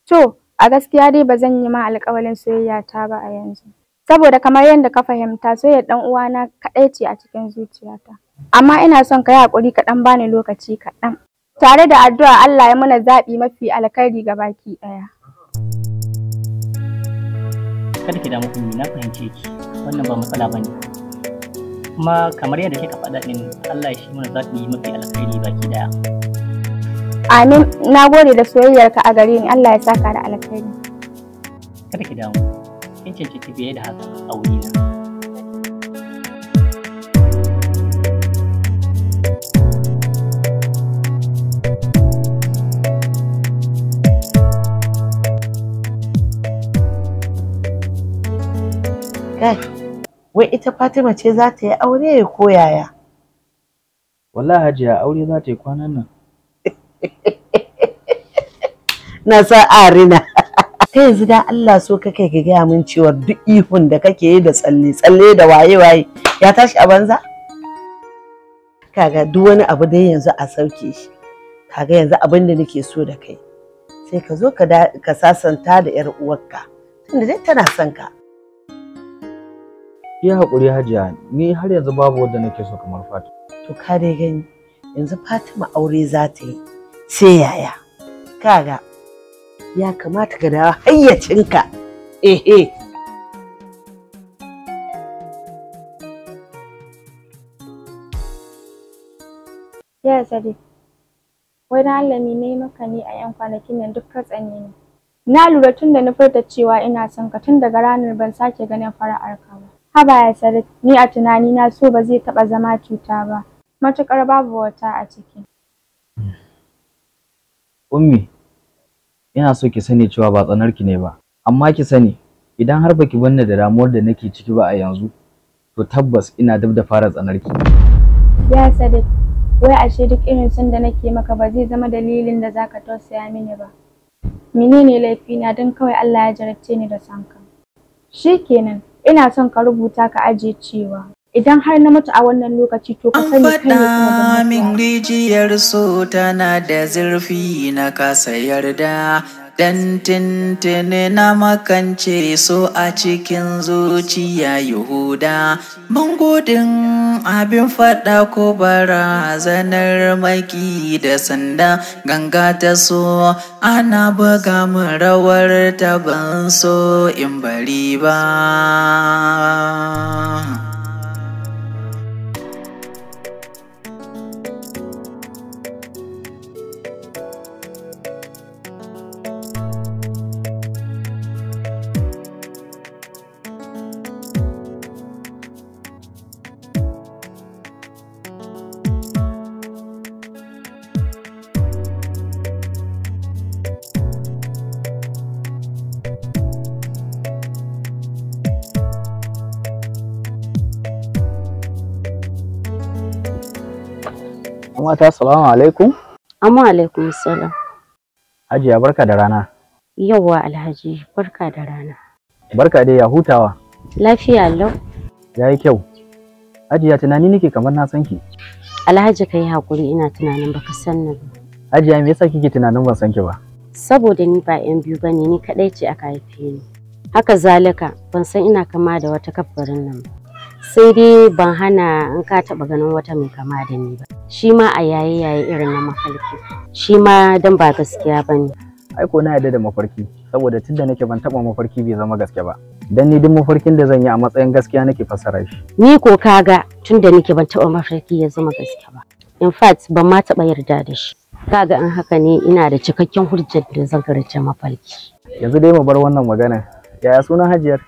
[SPEAKER 5] To, a gaskiya dai ba zan yi ma alƙawalin soyayya ta ba a yanzu. Saboda kamar yadda ka fahimta soyayyar ɗan uwana kaɗai ce a cikin zuciyata. Amma ina son ka yi haƙuri ka ɗan bani lokaci kaɗan. Tare da addu'a Allah ya mana zaɓi mafi alkhairi ga baki ɗaya.
[SPEAKER 9] Kada ki damu Ummi, na fahimce ki. Wannan ba matsala bane. Kuma kamar yadda kika faɗa din Allah ya shi mana zaɓi mafi alkhairi baki ɗaya.
[SPEAKER 5] Amin, na gode da soyayyarka a gare ni, Allah ya saka da alkhairi.
[SPEAKER 9] Kada ki damu, kin cancanci fiye da haka a wurina.
[SPEAKER 2] Kai, wai ita Fatima ce za ta yi aure ko yaya?
[SPEAKER 3] Wallahi Hajiya aure za ta yi kwanan nan.
[SPEAKER 2] Na sa arina. Kai yanzu da Allah so kake ka gaya min cewa duk ihun da kake yi da tsalle da waye ya tashi a banza? Kaga duk wani abu dai yanzu a sauke shi. Kaga yanzu abin da nake so da kai. Sai ka zo ka sasanta da yar uwarka. Tunda dai tana son ka.
[SPEAKER 3] Ki haƙuri Hajiya, ni har yanzu babu wanda nake so kamar Fatima.
[SPEAKER 2] To ka dai gani yanzu Fatima aure za ta yi. Sai yaya? Kaga ya kamata ka dawo hayyacinka.
[SPEAKER 5] Ya Sadiq, wai dan Allah ne maka ne a 'yan kwanakin nan duk ka tsane ni. Na lura tun da na furta cewa ina son ka tun daga ranar ban sake ganin fara'arka ba. Haba ya Sadiq, ni a tunani na so ba zai taɓa zama cuta ba. Matuƙar babu wata a ciki.
[SPEAKER 3] Ummi, ina so ki sani cewa ba tsanarki ne ba, amma ki sani idan har baki banni da damuwar da nake ciki ba a yanzu, to tabbas ina dab da fara tsanarki.
[SPEAKER 5] Ya Sadiq, wai ashe duk irin son da nake maka ba zai zama dalilin da zaka tausaya mini ba. Menene laifina don kawai Allah ya jarabce ni da son ka? Shikenan, ina son ka rubuta ka ajiye cewa idan har na mutu a wannan lokaci to ka sani kai ne kuma
[SPEAKER 1] min rijiyar so tana da zurfi na kasa yarda dan tintini na makance so a cikin zuciya Yahuda ban gudun abin faɗa ko barazanar maki da sanda ganga ta so ana buga min rawar ta ban so in bari ba.
[SPEAKER 3] Mata, assalamu alaikum.
[SPEAKER 8] Amma alaikum salam.
[SPEAKER 3] Hajiya barka da rana.
[SPEAKER 8] Yawwa Alhaji, barka da rana.
[SPEAKER 3] Barka dai ya hutawa.
[SPEAKER 8] Lafiya lau.
[SPEAKER 3] Yayi kyau. Hajiya tunani nake kamar na san ki.
[SPEAKER 8] Alhaji kai hakuri ina tunanin baka san ni ba.
[SPEAKER 3] Hajiya me yasa kike tunanin ban san ki ba?
[SPEAKER 8] Saboda ni ba yan biyu bane, ni kadai ce aka haife ni. Haka zalika ban san ina kama da wata kabbarin nan ba. Sai dai ban hana in ka taba ganin wata mai kama da ni ba. Shi ma a yayi irin na mafarki. Shi ma dan ba gaskiya bane.
[SPEAKER 3] Ai ko na yarda da mafarki saboda tunda nake ban taba mafarki bai zama gaske ba. Dan ni duk mafarkin da zan yi a matsayin gaskiya nake fassara shi.
[SPEAKER 8] Ni ko kaga tunda nake ban taba mafarki ya zama gaske ba. In fact ban ma taba yarda da shi. Kaga in haka ne ina da cikakken hujjar da zan karanta mafarki.
[SPEAKER 3] Yanzu dai mu bar wannan magana. Yaya sunan Hajiyar?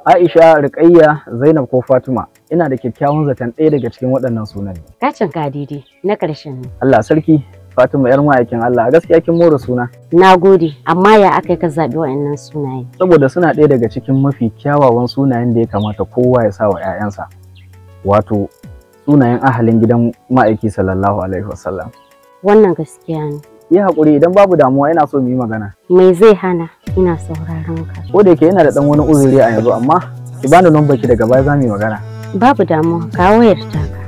[SPEAKER 3] Aisha, Rukayya, Zainab ko Fatima. Ina da kyakkyawan zaton ɗaya daga cikin waɗannan sunaye.
[SPEAKER 8] Kacin ka daidai na ƙarshen ne.
[SPEAKER 3] Allah sarki, Fatima yar ma'aikin Allah, a gaskiya kin more suna.
[SPEAKER 8] Na gode, amma ya aka ka zaɓi waɗannan sunaye?
[SPEAKER 3] Saboda suna ɗaya daga cikin mafi kyawawan sunayen da ya kamata kowa ya sa wa 'ya'yansa. Wato sunayen ahalin gidan ma'aiki sallallahu alaihi wasallam.
[SPEAKER 8] Wannan gaskiya ne.
[SPEAKER 3] Yi haƙuri idan babu damuwa ina so mu yi magana.
[SPEAKER 8] Me zai hana? Ina sauraron ka.
[SPEAKER 3] Ko da yake yana da ɗan wani uzuri a yanzu amma ki bani lambar ki daga baya za mu yi magana.
[SPEAKER 8] Babu damuwa, kawo wayar taka.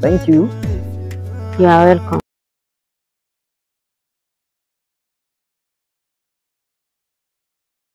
[SPEAKER 3] Thank you.
[SPEAKER 8] You are welcome.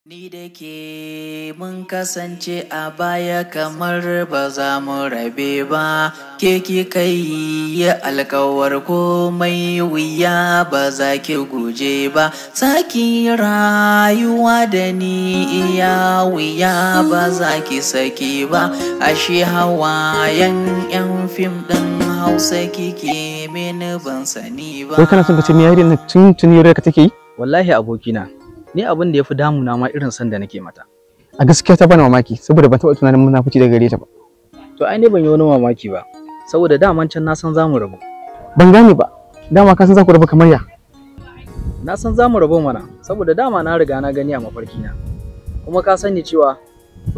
[SPEAKER 1] Ni da ke mun kasance a baya kamar ba za mu rabe ba, ke ki kai alkawar komai wuya ba za ki guje ba, saki rayuwa da ni iya wuya ba za ki saki ba, ashe hawayen yan fim ɗin Hausa kike mini ban sani ba.
[SPEAKER 6] Wai kana son ka ce me yari na tun ka take yi?
[SPEAKER 3] Wallahi abokina, ni abin da ya fi damuna ma irin san da nake mata.
[SPEAKER 6] A gaskiya ta bani mamaki saboda ban taɓa tunanin munafici daga gare ta ba.
[SPEAKER 3] To ai ne ban yi wani mamaki ba, saboda daman can na san za mu rabu.
[SPEAKER 6] Ban gane ba, dama ka san za ku rabu kamar ya?
[SPEAKER 3] Na san za mu rabu mana, saboda dama na riga na gani a mafarkina. Kuma ka sani cewa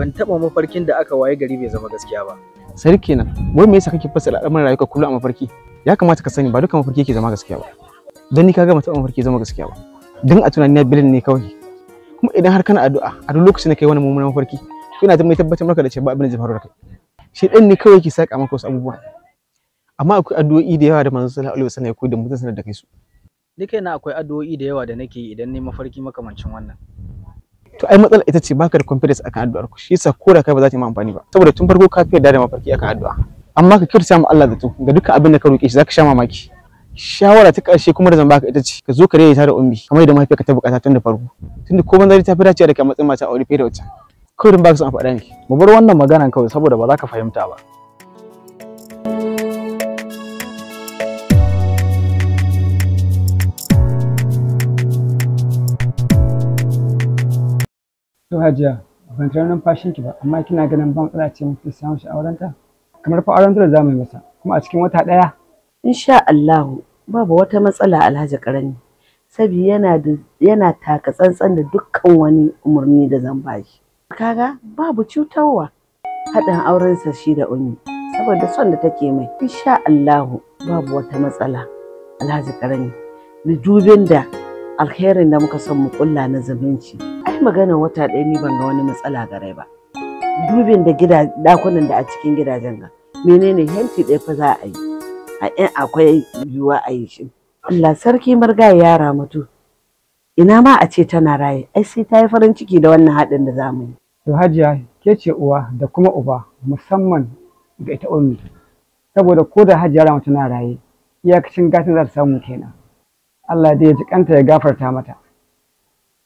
[SPEAKER 3] ban taɓa mafarkin da aka waye gari bai zama gaskiya ba.
[SPEAKER 6] Sai kenan, wai me yasa kake fassara al'amuran rayuwa kullum a mafarki? Ya kamata ka sani ba duka mafarki yake zama gaskiya ba. Dan ni kaga ban taɓa mafarki zama gaskiya ba. Dan a tunani na bilin ne kawai. Kuma idan har kana addu'a a duk lokacin da kai wani mummunan mafarki, to ina mai tabbatar maka da cewa ba abin da zai faru da kai. Shi dan ne kawai yake saka maka wasu abubuwa. Amma akwai addu'o'i da yawa da manzon sallallahu alaihi wasallam ya koyar da mutum sanar da kai su. Ni kaina akwai addu'o'i da yawa da nake yi idan ne mafarki makamancin wannan. To ai matsala ita ce baka da confidence akan addu'ar ku. Shi yasa ko da kai ba za ta yi ma amfani ba. Saboda tun farko ka fi yarda da mafarki akan addu'a. Amma ka kirta mu Allah da to ga dukkan abin da ka roke shi zaka sha mamaki. Shawara ta ƙarshe kuma da zan baka ita ce ka zo ka daidaita da ummi kamar yadda mahaifiyarka ta bukata tun da farko. Tunda ko banzari ta fi dacewa da kai matsayin mata aure fiye da wacce. Kawai dan baka son a faɗa ne.
[SPEAKER 3] Mu bar wannan maganan kawai saboda ba za ka fahimta ba.
[SPEAKER 10] To Hajiya, ban tarar numfashinki ba, amma kina ganin ban matsala ce mafi samun shi aurenta? Kamar fa auren dole za mu yi masa, kuma a cikin wata ɗaya.
[SPEAKER 2] Insha Allahu babu wata matsala Alhaji Karami. Sabi yana taka tsantsan da dukkan wani umarni da zan bashi. Kaga babu cutarwa haɗin aurensa shi da Ummi saboda son da take mai. Insha Allahu babu wata matsala Alhaji Karami. Da dubin da alherin da muka son mu kulla na zumunci. Ai magana wata ɗaya ni ban ga wani matsala gare ba. Dubin da dakunan da a cikin gidajen ga. Menene henti ɗaya fa za a yi. A in akwai yiwuwa a yi shi. Allah sarki marga yara mutu. Ina ma a ce tana raye, ai sai ta yi farin ciki da wannan haɗin da za mu yi.
[SPEAKER 10] To Hajiya ke ce uwa da kuma uba musamman ga ita Ummi. Saboda ko da Hajiya Rama tana raye, iyakacin gatan za ta samu kenan. Allah dai ya ji kanta ya gafarta mata.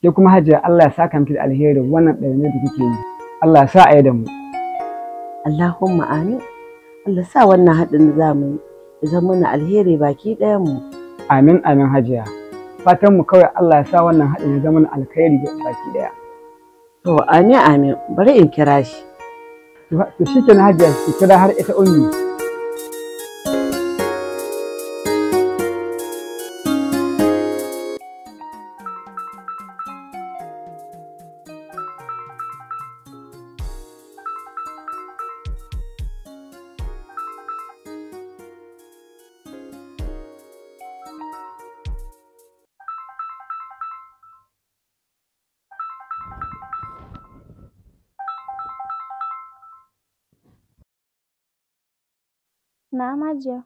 [SPEAKER 10] Ke kuma Hajiya Allah ya saka miki da alheri wannan ɗaya da kike yi. Allah ya sa a yi da mu.
[SPEAKER 2] Allahumma amin. Allah sa wannan haɗin da za mu yi ya zama mana alheri baki ɗayan mu.
[SPEAKER 10] Amin amin Hajiya. Fatan mu kawai Allah ya sa wannan haɗin ya zama alkhairi baki ɗaya.
[SPEAKER 2] To amin amin bari in kira shi.
[SPEAKER 10] To shikenan Hajiya ki kira har ita Ummi.
[SPEAKER 5] Na'am Hajiya.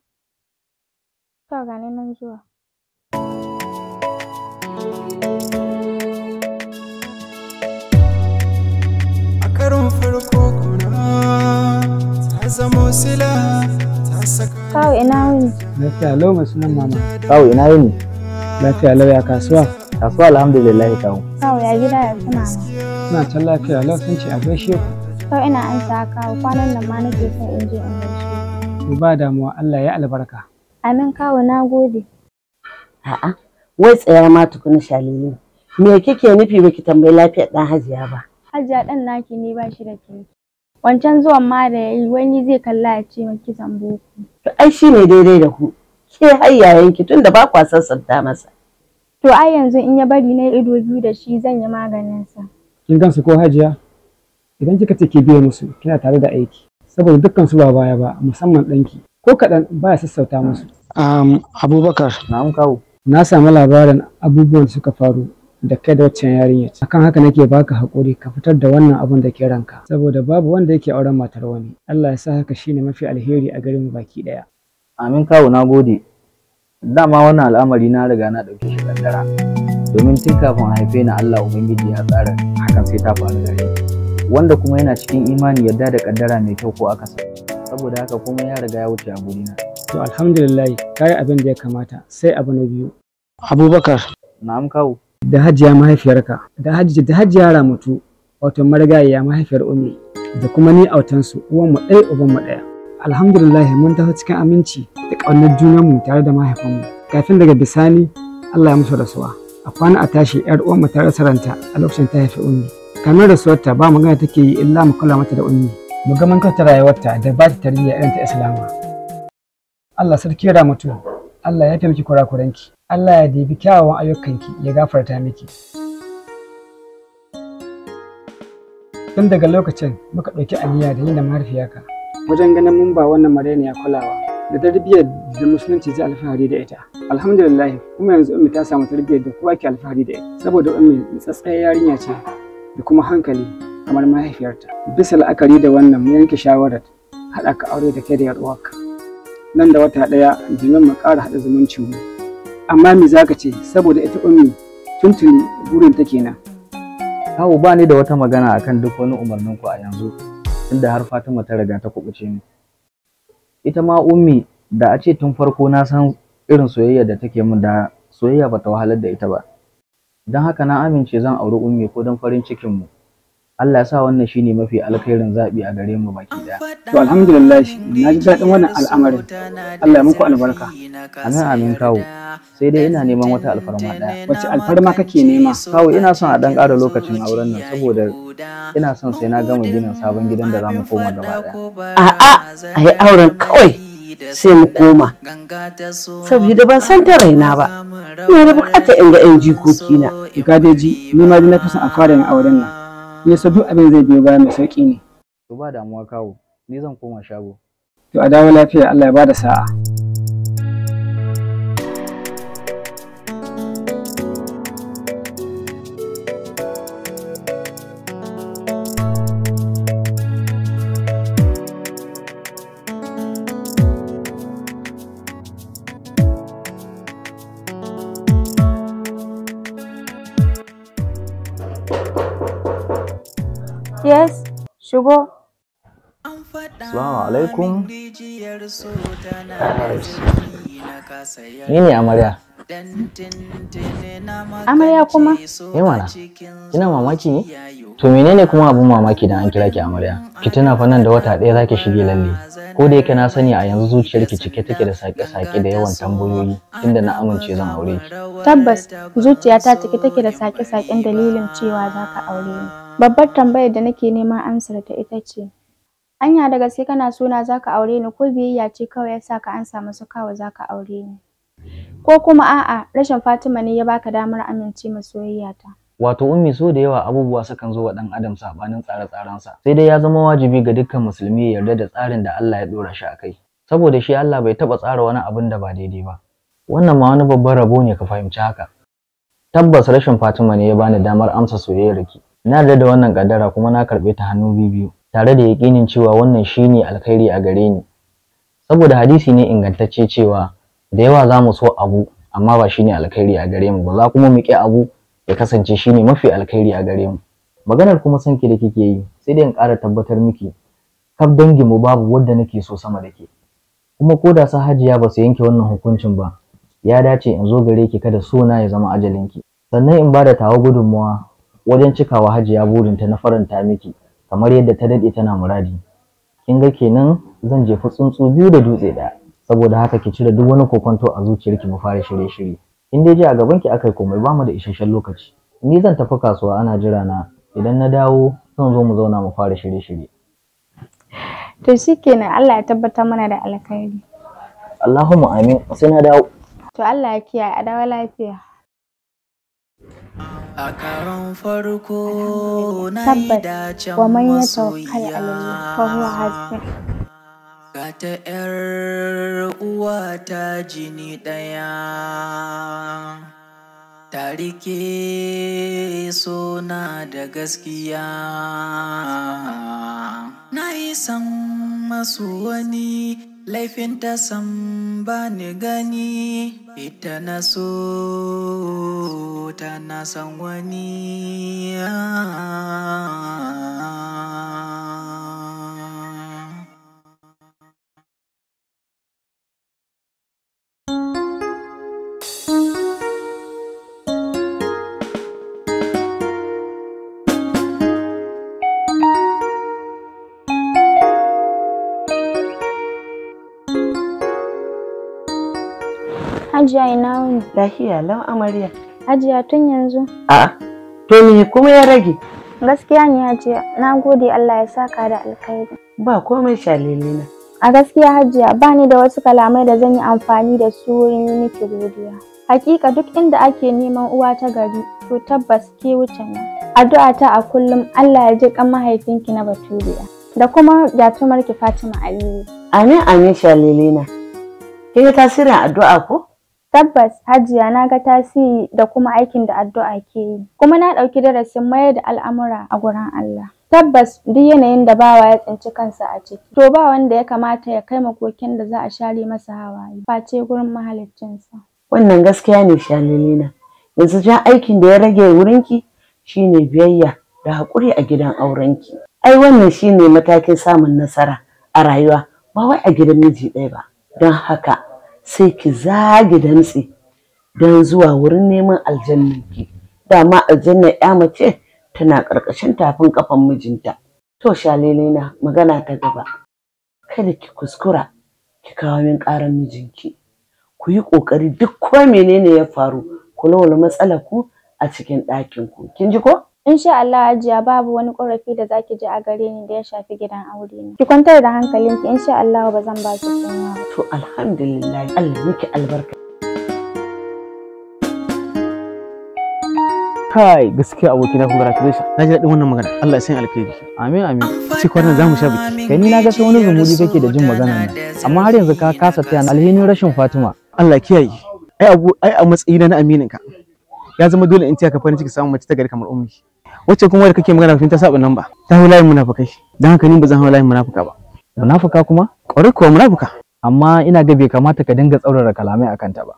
[SPEAKER 5] To gani nan zuwa.
[SPEAKER 7] A karon farko kuna ta zamo sila ta saka.
[SPEAKER 5] Kawo ina wuni?
[SPEAKER 10] Lafiya lau masu nan mama.
[SPEAKER 3] Kawo ina yini?
[SPEAKER 10] Lafiya lau ya kasuwa.
[SPEAKER 3] Kasuwa alhamdulillah kawo.
[SPEAKER 5] Kawo ya gida ya tuna ma.
[SPEAKER 10] Suna can lafiya lau sun ce a gaishe ku.
[SPEAKER 5] Kawo ina an sa kawo kwanan nan ma nake son in je in gaishe.
[SPEAKER 10] To ba damuwa Allah ya albarka.
[SPEAKER 5] Amin kawo na gode.
[SPEAKER 2] A'a, wai tsaya ma tukuna Shalini. Me kike nufi baki tambayi lafiyar ɗan Hajiya ba?
[SPEAKER 5] Hajiya ɗan naki ne ba shi da kirki. Wancan zuwan ma da yayi wani zai kalla ya ce maki boko.
[SPEAKER 2] To ai shine daidai da ku. Ke har yayanki tunda ba kwa sassanta masa.
[SPEAKER 5] To ai yanzu in ya bari na ido biyu da shi zan yi maganin sa.
[SPEAKER 10] Kin gansu ko Hajiya? Idan kika ce ki biye musu kina tare da aiki. Saboda dukkan su ba baya ba, musamman ɗanki. Ko kaɗan baya sassauta musu. Abubakar.
[SPEAKER 3] Na'am kawo.
[SPEAKER 10] Na samu labarin abubuwan da suka faru da kai da waccan yarinya. Akan haka nake baka haƙuri ka fitar da wannan abun da ke ranka. Saboda babu wanda yake auren matar wani. Allah ya sa haka shine mafi alheri a gare mu baki ɗaya.
[SPEAKER 3] Amin kawo, na gode. Dama wannan al'amari na riga na ɗauke shi kaddara. Domin tun kafin a haife ni Allah Ubangiji ya tsara hakan sai ta faru gare ni. Wanda kuma yana cikin imani yarda da kaddara mai kyau ko akasa. Saboda haka kuma ya riga ya wuce a gurina.
[SPEAKER 10] To alhamdulillah kayi abin da ya kamata. Sai abu na biyu. Abubakar.
[SPEAKER 3] Na'am kawo.
[SPEAKER 10] Da Hajiya mahaifiyarka. Da Hajiya Ramatu, wato marigayiya mahaifiyar Ummi, da kuma ni autansu uwan mu ɗaya uban mu ɗaya. Alhamdulillah mun tafi cikin aminci da ƙaunar junanmu tare da mahaifanmu. Kafin daga bisani Allah ya musu rasuwa. A kwana a tashi ƴar uwan mu ta rasa ranta a lokacin ta haifi Ummi. Kamar rasuwarta ba magana take yi illa mu kula mata da Ummi. Mu ga mun kyauta rayuwarta da ba ta tarbiyya irin ta Islama. Allah sarki ya Ramatu, Allah ya taimaki kurakuranki. Allah ya dibi kyawawan ayyukanki ya gafarta miki. Tun daga lokacin muka ɗauki aniya da yin da mahaifiyarka wajen ganin mun ba wannan marainiya kulawa da tarbiyyar da musulunci zai alfahari da ita. Alhamdulillah kuma yanzu Ummi ta samu tarbiyyar da kowa ke alfahari da ita saboda Ummi tsatsayar yarinya ce da kuma hankali kamar mahaifiyarta. Bisa la'akari da wannan mu yanke shawarar haɗa ka aure da kai da 'yar uwarka. Nan da wata ɗaya domin mu ƙara haɗa zumuncin mu. Amma me zaka ce saboda ita Ummi tuntuni burin ta kenan.
[SPEAKER 3] Kawo ba ni da wata magana akan duk wani umarnin ku a yanzu tunda har Fatima ta riga ta kubuce ni. Ita ma Ummi da a ce tun farko na san irin soyayya da take min da soyayya bata wahalar da ita ba. Don haka na amince zan auri Ummi ko don farin cikin mu. Allah ya sa wannan shine mafi alkhairin zabi a gare mu baki daya.
[SPEAKER 10] To alhamdulillah na ji daɗin wannan al'amarin. Allah ya muku albarka.
[SPEAKER 3] Amin amin kawo. Sai dai ina neman wata alfarma daya.
[SPEAKER 10] Wace alfarma kake nema?
[SPEAKER 3] Kawo ina son a dan ƙara lokacin auren nan saboda ina son sai na gama ginin sabon gidan da zamu koma gaba daya.
[SPEAKER 2] A'a, ayi auren kawai sai mu koma. Saboda ban san ta raina ba. Ina da bukatar in ga 'yan jikokina.
[SPEAKER 10] Ka dai ji ni ma na fi son a fara yin auren nan. Ya so duk abin zai biyo baya mai sauki ne.
[SPEAKER 3] To ba damuwa kawo, ni zan koma shago.
[SPEAKER 10] To a dawo lafiya, Allah ya bada sa'a.
[SPEAKER 5] Yes, shigo.
[SPEAKER 3] Assalamu alaikum. Ni ne amarya.
[SPEAKER 5] Amarya kuma?
[SPEAKER 3] Mana, ina mamaki ne? To menene kuma abun mamaki dan an kira ki amarya? Ki tuna fa nan da wata ɗaya zaki shige lalle. Ko da yake na sani a yanzu zuciyarki cike take da sake-sake da yawan tambayoyi tunda na amince zan aure ki.
[SPEAKER 5] Tabbas, zuciyata cike take da sake-saken dalilin cewa za ka aure ni. Babbar tambayar da nake neman amsar ta ita ce, anya da gaske kana sona za ka aure ni ko biyayya ce kawai yasa ka ansa masu kawai za ka aure ni? Ko kuma a'a rashin Fatima ne ya baka damar amince ma soyayyata?
[SPEAKER 3] Wato Ummi, so da yawa abubuwa sukan zo wa ɗan adam sabanin tsare-tsarensa. Sai dai ya zama wajibi ga dukkan musulmi ya yarda da tsarin da Allah ya ɗora shi a kai. Saboda shi Allah bai taɓa tsara wani abin da ba daidai ba. Wannan ma wani babban rabo ne ka fahimci haka. Tabbas rashin Fatima ne ya bani damar amsa soyayyarki. Na yarda da wannan kaddara kuma na karɓe ta hannu biyu tare da yaƙinin cewa wannan shine alkhairi a gare ni. Saboda hadisi ne ingantacce cewa da yawa za mu so abu amma ba shine alkhairi a gare mu ba, za kuma mu ƙi abu ya kasance shine mafi alkhairi a gare mu. Maganar kuma sanki da kike yi sai dai in ƙara tabbatar miki kaf dangin mu babu wanda nake so sama da ke. Kuma ko da sa Hajiya ba su yanke wannan hukuncin ba, ya dace in zo gare ki kada sona ya zama ajalinki. Sannan in bada tawa gudunmawa wajen cikawa Hajiya burinta na faranta miki kamar yadda ta dade tana muradi. Kin ga kenan zan jefa tsuntsu biyu da dutse ɗaya. Saboda haka ki cire duk wani kokonto a zuciyarki mu fara shirye-shirye. In dai ji a gaban ki akai komai ba mu da isasshen lokaci. Ni zan tafi kasuwa ana jira na. Idan na dawo zan zo mu zauna mu fara shirye-shirye.
[SPEAKER 5] To shikenan, Allah ya tabbatar mana da alkhairi.
[SPEAKER 3] Allahumma amin. Sai na dawo.
[SPEAKER 5] To Allah ya kiyaye, a dawo lafiya.
[SPEAKER 1] A karon farko na yi dacen masoyiya. Ga ta 'yar uwa ta jini ɗaya, ta rike sona da gaskiya. Na yi san masu wani laifin ta san ba ni gani, ita na so ta na san wani.
[SPEAKER 5] Hajiya ina wuni?
[SPEAKER 2] Lafiya lau amarya.
[SPEAKER 5] Hajiya tun yanzu?
[SPEAKER 2] A'a, to me kuma ya rage?
[SPEAKER 5] Gaskiya ne Hajiya, na gode Allah ya saka da alkhairi.
[SPEAKER 2] Ba komai shalelina.
[SPEAKER 5] A gaskiya Hajiya ba ni da wasu kalamai da zan yi amfani da su wurin yi miki godiya. Hakika duk inda ake neman uwa ta gari, to tabbas ke wuce nan. Addu'a ta a kullum Allah ya ji kan mahaifinki na Baturiya da kuma gyatumarki Fatima Aliyu.
[SPEAKER 2] Amin amin shalelina. Kin ga tasirin addu'a ko?
[SPEAKER 5] Tabbas Hajiya na ga tasiri da kuma aikin da addu'a ke yi. Kuma na ɗauki darasin mayar da al'amura a gurin Allah. Tabbas duk yanayin da bawa ya tsinci kansa a ciki, to ba wanda ya kamata ya kai makokin da za a share masa hawaye, face gurin mahaliccinsa.
[SPEAKER 2] Wannan gaskiya ne shalelina. Yanzu jan aikin da ya rage wurinki shine biyayya da haƙuri a gidan aurenki. Ai wannan shine matakin samun nasara a rayuwa, ba wai a gidan miji ɗaya ba. Don haka sai ki zage dantse don zuwa wurin neman aljannanki. Dama aljannar ya mace tana ƙarƙashin tafin ƙafan mijinta. To shalelina, magana ta gaba, kada ki kuskura ki kawo min ƙaran mijinki. Ku yi ƙoƙari duk ko menene ya faru ku lawala matsalar ku a cikin ɗakin ku. Kin ji ko?
[SPEAKER 5] Insha Allah Hajiya babu wani ƙorafi da zaki ji a gare ni da ya shafi gidan aure ne. Ki kwantar da hankalinki, insha Allah ba zan ba ki kunya ba.
[SPEAKER 2] To alhamdulillah, Allah miki albarka.
[SPEAKER 6] Kai gaskiya abokina congratulations. Na ji daɗin wannan magana. Allah ya sanya alkhairi.
[SPEAKER 3] Amin amin.
[SPEAKER 6] Sai kwanan zamu sha biki.
[SPEAKER 3] Kai ni na ga sai wani zumudi kake da jin magana nan. Amma har yanzu ka kasa taya alhinin rashin Fatima.
[SPEAKER 6] Allah kiyaye. Ai a matsayina na aminin ka. Ya zama dole in taya ka farin ciki samun mace ta gari kamar ummi. Wacce kuma da kake magana ta saba nan ba. Ta hawo layin munafikai. Dan haka ni ba zan hawo layin munafika ba.
[SPEAKER 3] Munafika kuma?
[SPEAKER 6] Ƙwarai kuwa munafika.
[SPEAKER 3] Amma ina ga bai kamata ka dinga tsaurara kalamai akan ta ba.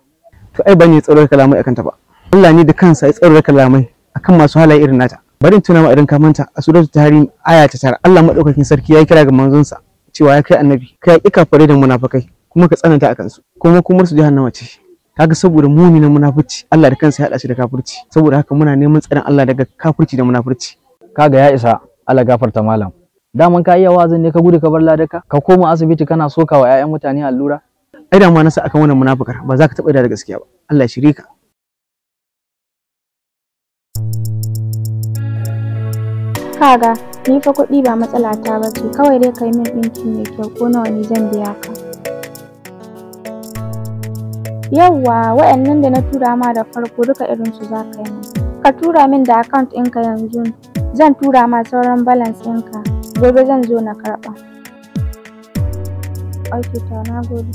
[SPEAKER 6] To ai bane tsaurara kalamai akan ta ba. Allah ne da kansa ya tsaurara kalamai akan masu halaye irin nata. Bari in tuna ma idan ka manta a suratul tahrim aya ta 9 Allah madaukakin sarki ya kira ga manzonsa cewa ya kai annabi kai ya kafare da munafikai kuma ka tsananta akan su kuma su jahannama ce. Kaga saboda muni na munafurci Allah da kansa ya hada shi da kafirci. Saboda haka muna neman tsarin Allah daga kafirci da munafurci.
[SPEAKER 3] Kaga ya isa, Allah gafarta malam. Daman ka iya wazin ne ka gudu ka bar ladaka ka koma asibiti kana soka wa 'ya'yan mutane allura.
[SPEAKER 6] Ai da ma nasa akan wannan munafukar ba za ka taɓa da gaskiya ba. Allah ya shirye ka.
[SPEAKER 5] Kaga ni fa kuɗi ba matsala ta ba ce, kawai dai kai min ɗinki mai kyau ko nawa ne zan biya ka. Yawwa waɗannan da na tura ma da farko duka irin su za ka yi. Ka tura min da account ɗinka yanzu, zan tura ma sauran balance ɗinka, gobe zan zo na karɓa. Ok, to na gode.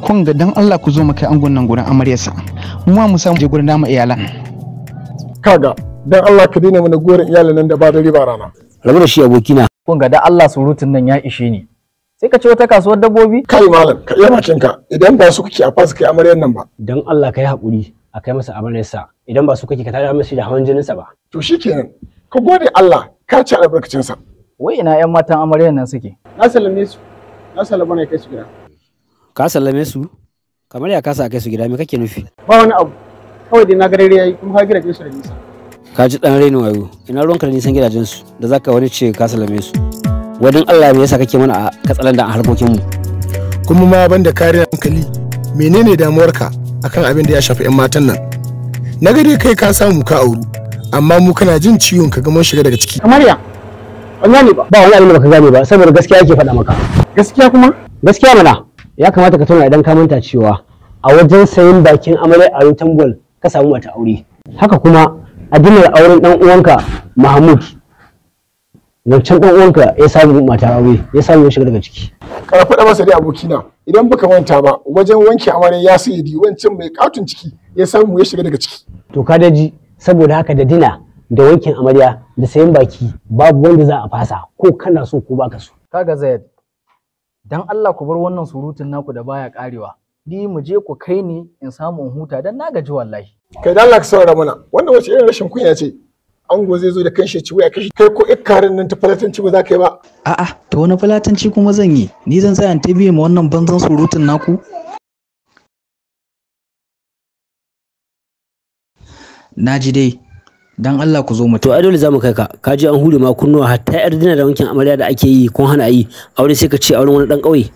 [SPEAKER 6] Kun ga dan Allah ku zo mu kai angon nan gurin amaryarsa. Mu ma mu samu je gurin dama iyalan.
[SPEAKER 11] Kaga dan Allah ka daina mana gorin iyalan nan da ba dare ba rana.
[SPEAKER 12] Rabu da shi abokina.
[SPEAKER 3] Kun ga dan Allah surutun nan ya ishe ni. Sai ka ce wata kasuwar dabbobi?
[SPEAKER 11] Kai malam, ka iya bakin ka. Idan ba su kuke a fasa kai amaryar nan ba.
[SPEAKER 12] Dan Allah ka yi hakuri a kai masa amaryarsa. Idan ba su kake ka tada masa da hawan jininsa ba.
[SPEAKER 11] To shikenan. Ka gode Allah, ka ci albarkacin sa.
[SPEAKER 3] Wai ina ƴan matan amaryar nan suke?
[SPEAKER 10] Na sallame su. Na sallama ne kai su gida.
[SPEAKER 12] Ka sallame su? Kamar ya kasa kai su gida me kake nufi?
[SPEAKER 6] Ba wani abu. Kawai dai na ga dare yayi kuma ka gidaje su da nisa.
[SPEAKER 12] Ka ji dan rainin wayo. Ina ruwanka da nisan gidajen su da zaka wani ce ka salame su. Wadin Allah me yasa kake mana a katsalan da harkokin mu?
[SPEAKER 11] Kuma ma banda kare hankali menene damuwarka akan abin da ya shafi 'yan matan nan? Na ga dai kai ka samu ka auru amma mu kana jin ciwon ka ga mun shiga daga ciki.
[SPEAKER 6] Kamar ya? Wallahi ba
[SPEAKER 12] wani abin da baka gane ba saboda gaskiya yake faɗa maka.
[SPEAKER 6] Gaskiya kuma?
[SPEAKER 12] Gaskiya mana. Ya kamata ka tuna idan ka manta cewa a wajen sayin bakin amarya a Tambol ka samu mata aure. Haka kuma a dinar auren dan uwanka Mahmud. Wancan dan uwanka ya samu mata aure, ya samu ya shiga daga ciki.
[SPEAKER 11] Ka faɗa masa dai abokina idan baka manta ba wajen wanke amarya ya sayi wancan mai katun ciki ya samu ya shiga daga ciki.
[SPEAKER 12] To ka daji saboda haka da dina da wankin amarya da sayan baki babu wanda za a fasa ko kana so ko baka so.
[SPEAKER 3] Kaga Zaid, dan Allah ku bar wannan surutun naku da baya karewa. Ni mu je ku kai ni in samu in huta dan na gaji wallahi.
[SPEAKER 11] Kai dan Allah ka saurara mana. Wannan wace irin rashin kunya ce? Ango zai zo da kanshi ci waya kashi kai ko ikkarin nan ta falatanci ba za ka yi ba.
[SPEAKER 1] A'a, to wani falatanci kuma zan yi. Ni zan tsaya ta biye ma wannan banzan surutun naku. Naji dai. Dan Allah ku zo mu.
[SPEAKER 12] To ai dole zamu kai ka. Ka je an hure ma kunnuwa hatta yar dina da wankin amarya da ake yi kun hana yi. Aure sai ka ce auren wani dan kauye.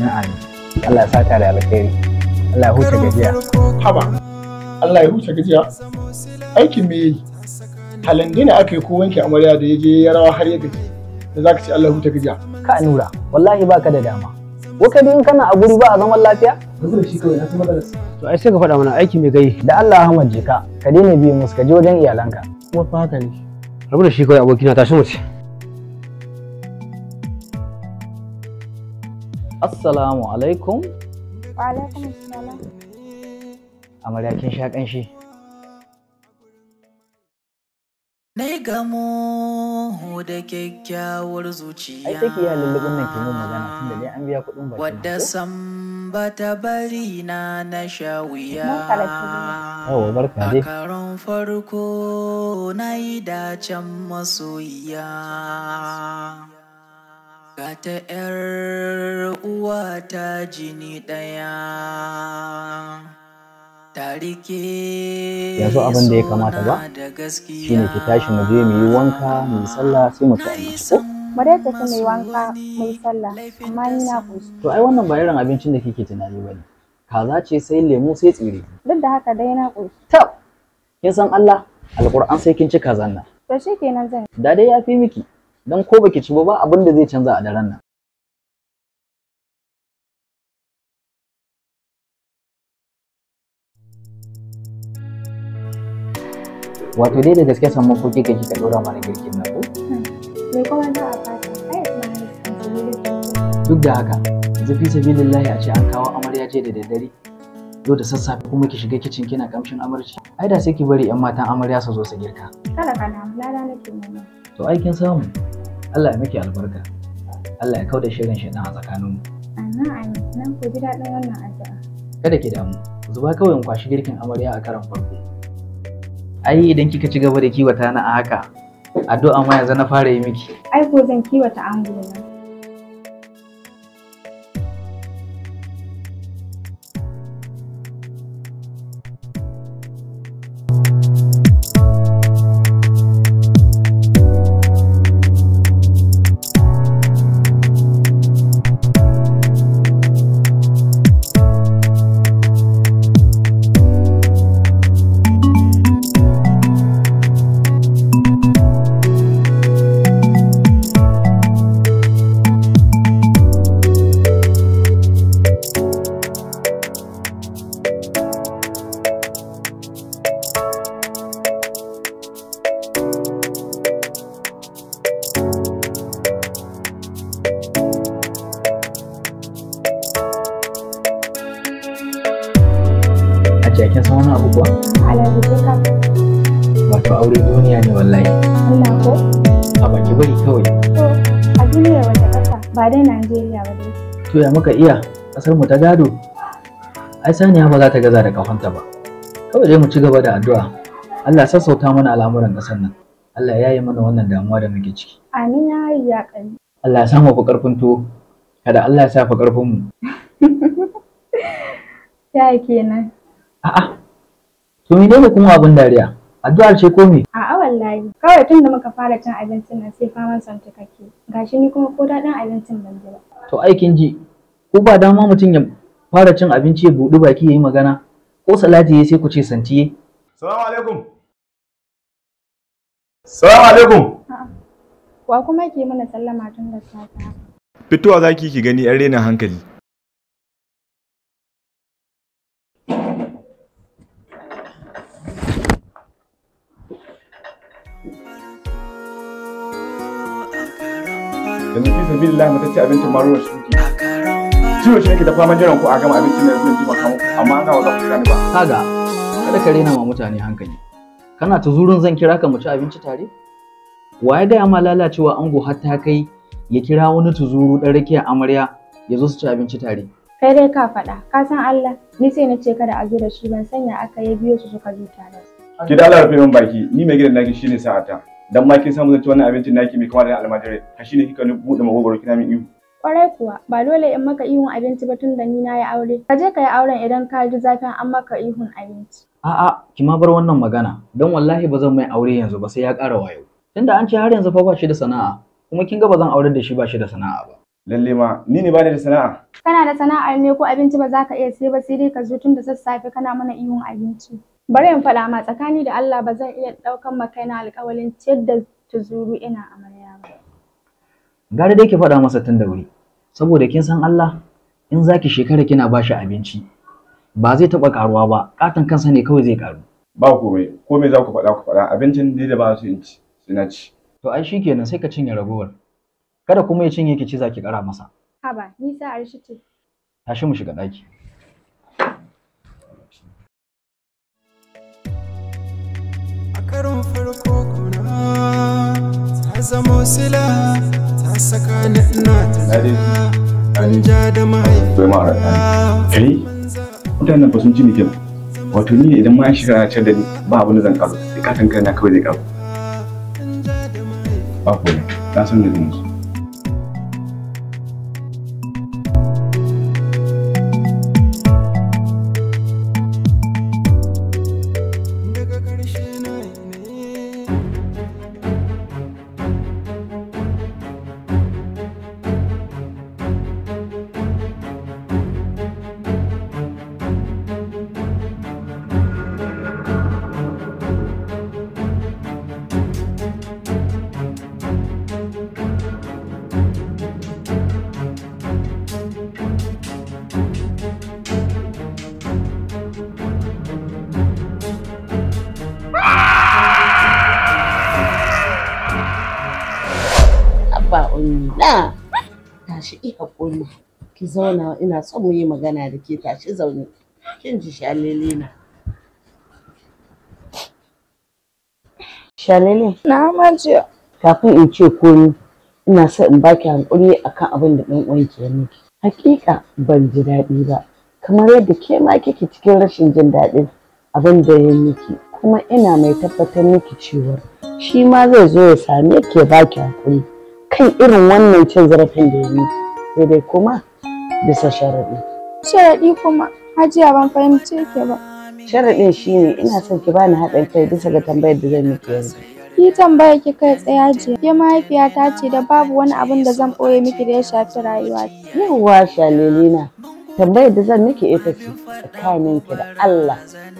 [SPEAKER 6] Allah ya saka da alkhairi. Allah ya huta gajiya.
[SPEAKER 11] Haba. Allah ya huta gajiya. Aikin me yayi? Halandina aka yi ko wanke amarya da yaje ya rawa har ya gaji. Da zaka ce Allah ya huta gajiya.
[SPEAKER 6] Ka Nura, wallahi baka da dama. Ko kai in kana a guri ba a zaman lafiya?
[SPEAKER 11] Zuwa shi kawai na san matsalar.
[SPEAKER 6] To ai sai ka faɗa mana aiki mai gai. Da Allah Ahmad je ka daina biye musu ka je wajen iyalanka. Kuma fa haka ne.
[SPEAKER 12] Rabu da shi kawai abokina tashi mu ce.
[SPEAKER 3] Assalamu alaikum.
[SPEAKER 5] Wa alaikum assalam.
[SPEAKER 3] Amarya kin sha kanshi.
[SPEAKER 1] Nai gamo da kyakkyawar zuciya.
[SPEAKER 3] Ai take ya lullubin nan ke mun magana tunda dai an biya kuɗin baki.
[SPEAKER 1] Wadda san bata bari na sha wuya.
[SPEAKER 3] Oh, barka dai.
[SPEAKER 1] A karon farko na yi dacen masoyiya. Ga ta 'yar uwa ta jini ɗaya.
[SPEAKER 3] Yanzu abin da ya kamata ba shine ki tashi mu je mu yi wanka mu yi sallah sai mu ci abinci ko?
[SPEAKER 5] Mu dai tafi mu yi wanka mu yi sallah amma ni na koshi.
[SPEAKER 3] To ai wannan ba irin abincin da kike tunani bane. Kaza ce sai lemu sai tsire.
[SPEAKER 5] Duk da haka dai na koshi.
[SPEAKER 3] To kin san Allah alƙur'an sai kin ci kazan nan.
[SPEAKER 5] To shikenan zan.
[SPEAKER 3] Da dai ya fi miki dan ko baki ci ba abin da zai canza a daren nan. Wato dai da gaske san ko kika kika dora mana girkin nan ko?
[SPEAKER 5] Me kuma da a fata? Ai ina
[SPEAKER 3] duk da haka, yanzu fi sabilillahi a ce an kawo amarya ce da daddare. Yau da sassafe kuma ki shiga kicin kina kamshin amarci. Ai da sai ki bari 'yan matan amarya su zo su girka.
[SPEAKER 5] Kada kana lada nake nema.
[SPEAKER 3] To ai kin samu. Allah ya miki albarka. Allah ya kauda shirin shedan a tsakaninmu.
[SPEAKER 5] Amin. Nan ku ji daɗin wannan addu'a.
[SPEAKER 3] Kada ki damu. Zuba kawai in kwashi girkin amarya a karan farko. Ai idan kika ci gaba da kiwata na a haka, addu'a ma yanzu na fara yi miki.
[SPEAKER 5] Ai ko zan kiwata ango na.
[SPEAKER 3] Kin san wani abu kuwa?
[SPEAKER 5] Alhaji ka.
[SPEAKER 3] Wato aure duniya ne wallahi.
[SPEAKER 5] Allah ko?
[SPEAKER 3] A baki bari kawai.
[SPEAKER 5] To, a duniya wata ƙasa ba dai Najeriya ba dai.
[SPEAKER 3] To ya muka iya? Ƙasar mu ta gado. Ai saniya ba za ta gaza da kafanta ba. Kawai dai mu ci gaba da addu'a. Allah sassauta mana al'amuran ƙasar nan. Allah ya yi mana wannan damuwa da muke ciki.
[SPEAKER 5] Amin ya yi ya ƙani.
[SPEAKER 3] Allah ya sa mu fi ƙarfin tuwo. Kada Allah ya sa fi ƙarfin mu.
[SPEAKER 5] Ya kenan.
[SPEAKER 3] A'a. To menene kuma abin dariya? Addu'ar ce ko me?
[SPEAKER 5] A'a wallahi. Kawai tun da muka fara cin abincin nan sai faman santa kake. Gashi ni kuma ko daɗin abincin ban ji ba.
[SPEAKER 3] To aikin ji. Ko ba dama mutum ya fara cin abinci ya buɗi baki ya yi magana. Ko salati ya sai ku ce santiye.
[SPEAKER 13] Salamu alaikum. Salamu alaikum.
[SPEAKER 5] Wa kuma ke mana sallama tun da safe?
[SPEAKER 13] Fitowa zaki ki gani yan rena hankali. Yanzu fi sabilillah mu tace abincin maruwa shi kuke. Ciwo shi nake da faman jiran ku a gama abincin nan zan ji maka muku amma an gama za ku gani ba.
[SPEAKER 3] Kaga kada ka rena ma mutane hankali. Kana ta zurun zan kira ka mu ci abinci tare? Wa ya gaya ma lalacewa ango har ta kai ya kira wani tuzuru ɗan rakiya amarya ya zo su ci abinci tare?
[SPEAKER 5] Kai dai ka faɗa, ka san Allah, ni sai na ce kada a zo da shi ban sanya aka yi biyo su suka zo tare.
[SPEAKER 13] Ki da Allah rufe min baki, ni mai gidan naki shine sa'ata. Dan ma kin samu zan ci wannan abincin naki mai kama da almajirai, ka shine kika buɗe magogoro kina min ihu.
[SPEAKER 5] Kwarai kuwa, ba dole in maka ihun abinci ba tun da ni na yi aure. Ka je ka yi auren idan ka ji zafin an maka ihun abinci.
[SPEAKER 3] A'a, ki ma bar wannan magana, don wallahi ba zan mai aure yanzu ba sai ya ƙara wayo. Tunda an ce har yanzu fa ba shi da sana'a, kuma kin ga ba zan aure da shi ba shi da sana'a ba.
[SPEAKER 13] Lalle ma, ni ne ba ni da sana'a.
[SPEAKER 5] Kana da sana'ar ne ko abinci ba za ka iya sai ba sai dai ka zo tun da sassafe kana mana ihun abinci. Bari in faɗa ma tsakani da Allah ba zan iya ɗaukan ma kaina alƙawalin ciyar da tuzuru ina amarya ba.
[SPEAKER 3] Gari dai ki faɗa masa tun da wuri, saboda kin san Allah in zaki shekara kina ba shi abinci ba zai taɓa ƙaruwa ba, ƙaton kansa ne kawai zai ƙaru.
[SPEAKER 13] Ba komai, komai za ku faɗa, abincin dai da ba su in ci, sai na ci.
[SPEAKER 3] To ai shikenan sai ka cinye ragowar. Kada kuma ya cinye ki ci za ki ƙara masa.
[SPEAKER 5] Haba, ni sa'ar shi ce.
[SPEAKER 3] Tashi mu shiga ɗaki.
[SPEAKER 7] A karon farko kuna ta zamo sila ta saka ni ina ta an ja da mahaifiya.
[SPEAKER 13] Kai, mutanen ba sun ci ni kenan. Wato ni idan ma an shiga na can da ni ba abin da zan ƙaru, sai katon kai na kawai zai ƙaru. Ba komai, na san da zan musu.
[SPEAKER 2] Na tashi i haƙuri ki zauna ina son mu yi magana da ke tashi zaune kin ji shalele na. Shalele?
[SPEAKER 5] Na majiya.
[SPEAKER 2] Kafin in ce komi ina so in baki haƙuri akan abin da ɗan uwan ke miki. Hakika ban ji daɗi ba kamar yadda ke ma kike cikin rashin jin daɗin abin da ya miki kuma ina mai tabbatar miki cewa shi ma zai zo ya same ki ya baki haƙuri kan irin wannan cin zarafin da ya yi sai dai kuma bisa sharaɗi.
[SPEAKER 5] Sharaɗi kuma Hajiya ban fahimce ki ba.
[SPEAKER 2] Sharaɗin shine ina son ki bani haɗin kai bisa ga tambayar da zan miki yanzu.
[SPEAKER 5] Ki tambaya ki kai tsaye Hajiya. Ke mahaifiyata ce da babu wani abin da zan ɓoye miki da ya shafi rayuwa.
[SPEAKER 2] Yawwa Shalelina, tambayar da zan miki ita ce tsakaninki da Allah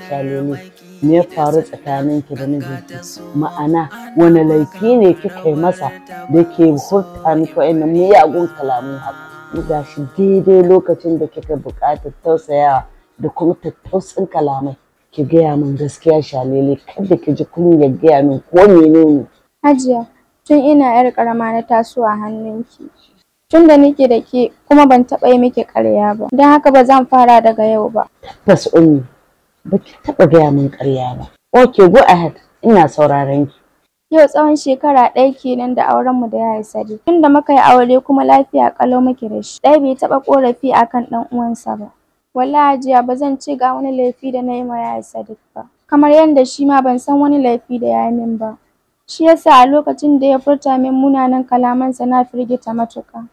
[SPEAKER 2] Shalele me ya faru tsakaninki da mijinki, ma'ana wani laifi ne kika yi masa da ke hurta miki wa'annan miyagun kalamun haka ga shi daidai lokacin da kika buƙatar tausayawa da kuma tattausan kalamai ki gaya min gaskiya Shalele kada ki ji kunyar gaya min ko menene.
[SPEAKER 5] Hajiya tun ina yar ƙarama na taso a hannunki tun da nake da ke kuma ban taɓa yi miki ƙarya ba don haka ba zan fara daga yau ba.
[SPEAKER 2] Tabbas Ummi ba ki taɓa gaya min ƙarya ba. Okay, go ahead, ina sauraron ki.
[SPEAKER 5] Yau tsawon shekara ɗaya kenan da aurenmu da ya Sadiq. Tun da muka yi aure kuma lafiya ƙalau muke da shi. Ɗaya bai taɓa ƙorafi akan ɗan uwansa ba. Wallahi Hajiya ba zan ce ga wani laifi da na yi ma ya Sadiq ba. Kamar yadda shi ma ban san wani laifi da ya min ba. Shi yasa a lokacin da ya furta min munanan kalamansa na firgita matuƙa.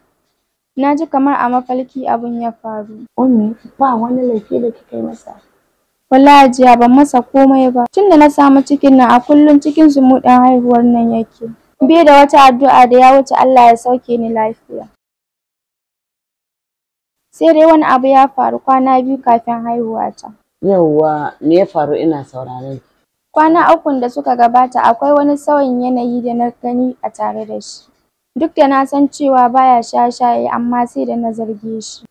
[SPEAKER 5] Na ji kamar a mafarki abun ya faru.
[SPEAKER 2] Ummi, ba wani laifi da kika yi masa.
[SPEAKER 5] Wallahi Hajiya ban masa komai ba. Tunda na samu cikin nan a kullum cikin zumuɗin haihuwar nan yake. Bai da wata addu'a da ya wuce Allah ya sauke ni lafiya. Sai dai wani abu ya faru kwana 2 kafin haihuwata.
[SPEAKER 2] Yawwa, me ya faru ina sauraron ki?
[SPEAKER 5] Kwana 3 da suka gabata akwai wani sauyin yanayi da na gani a tare da shi. Duk da na san cewa baya shaye-shaye amma sai da na zarge shi.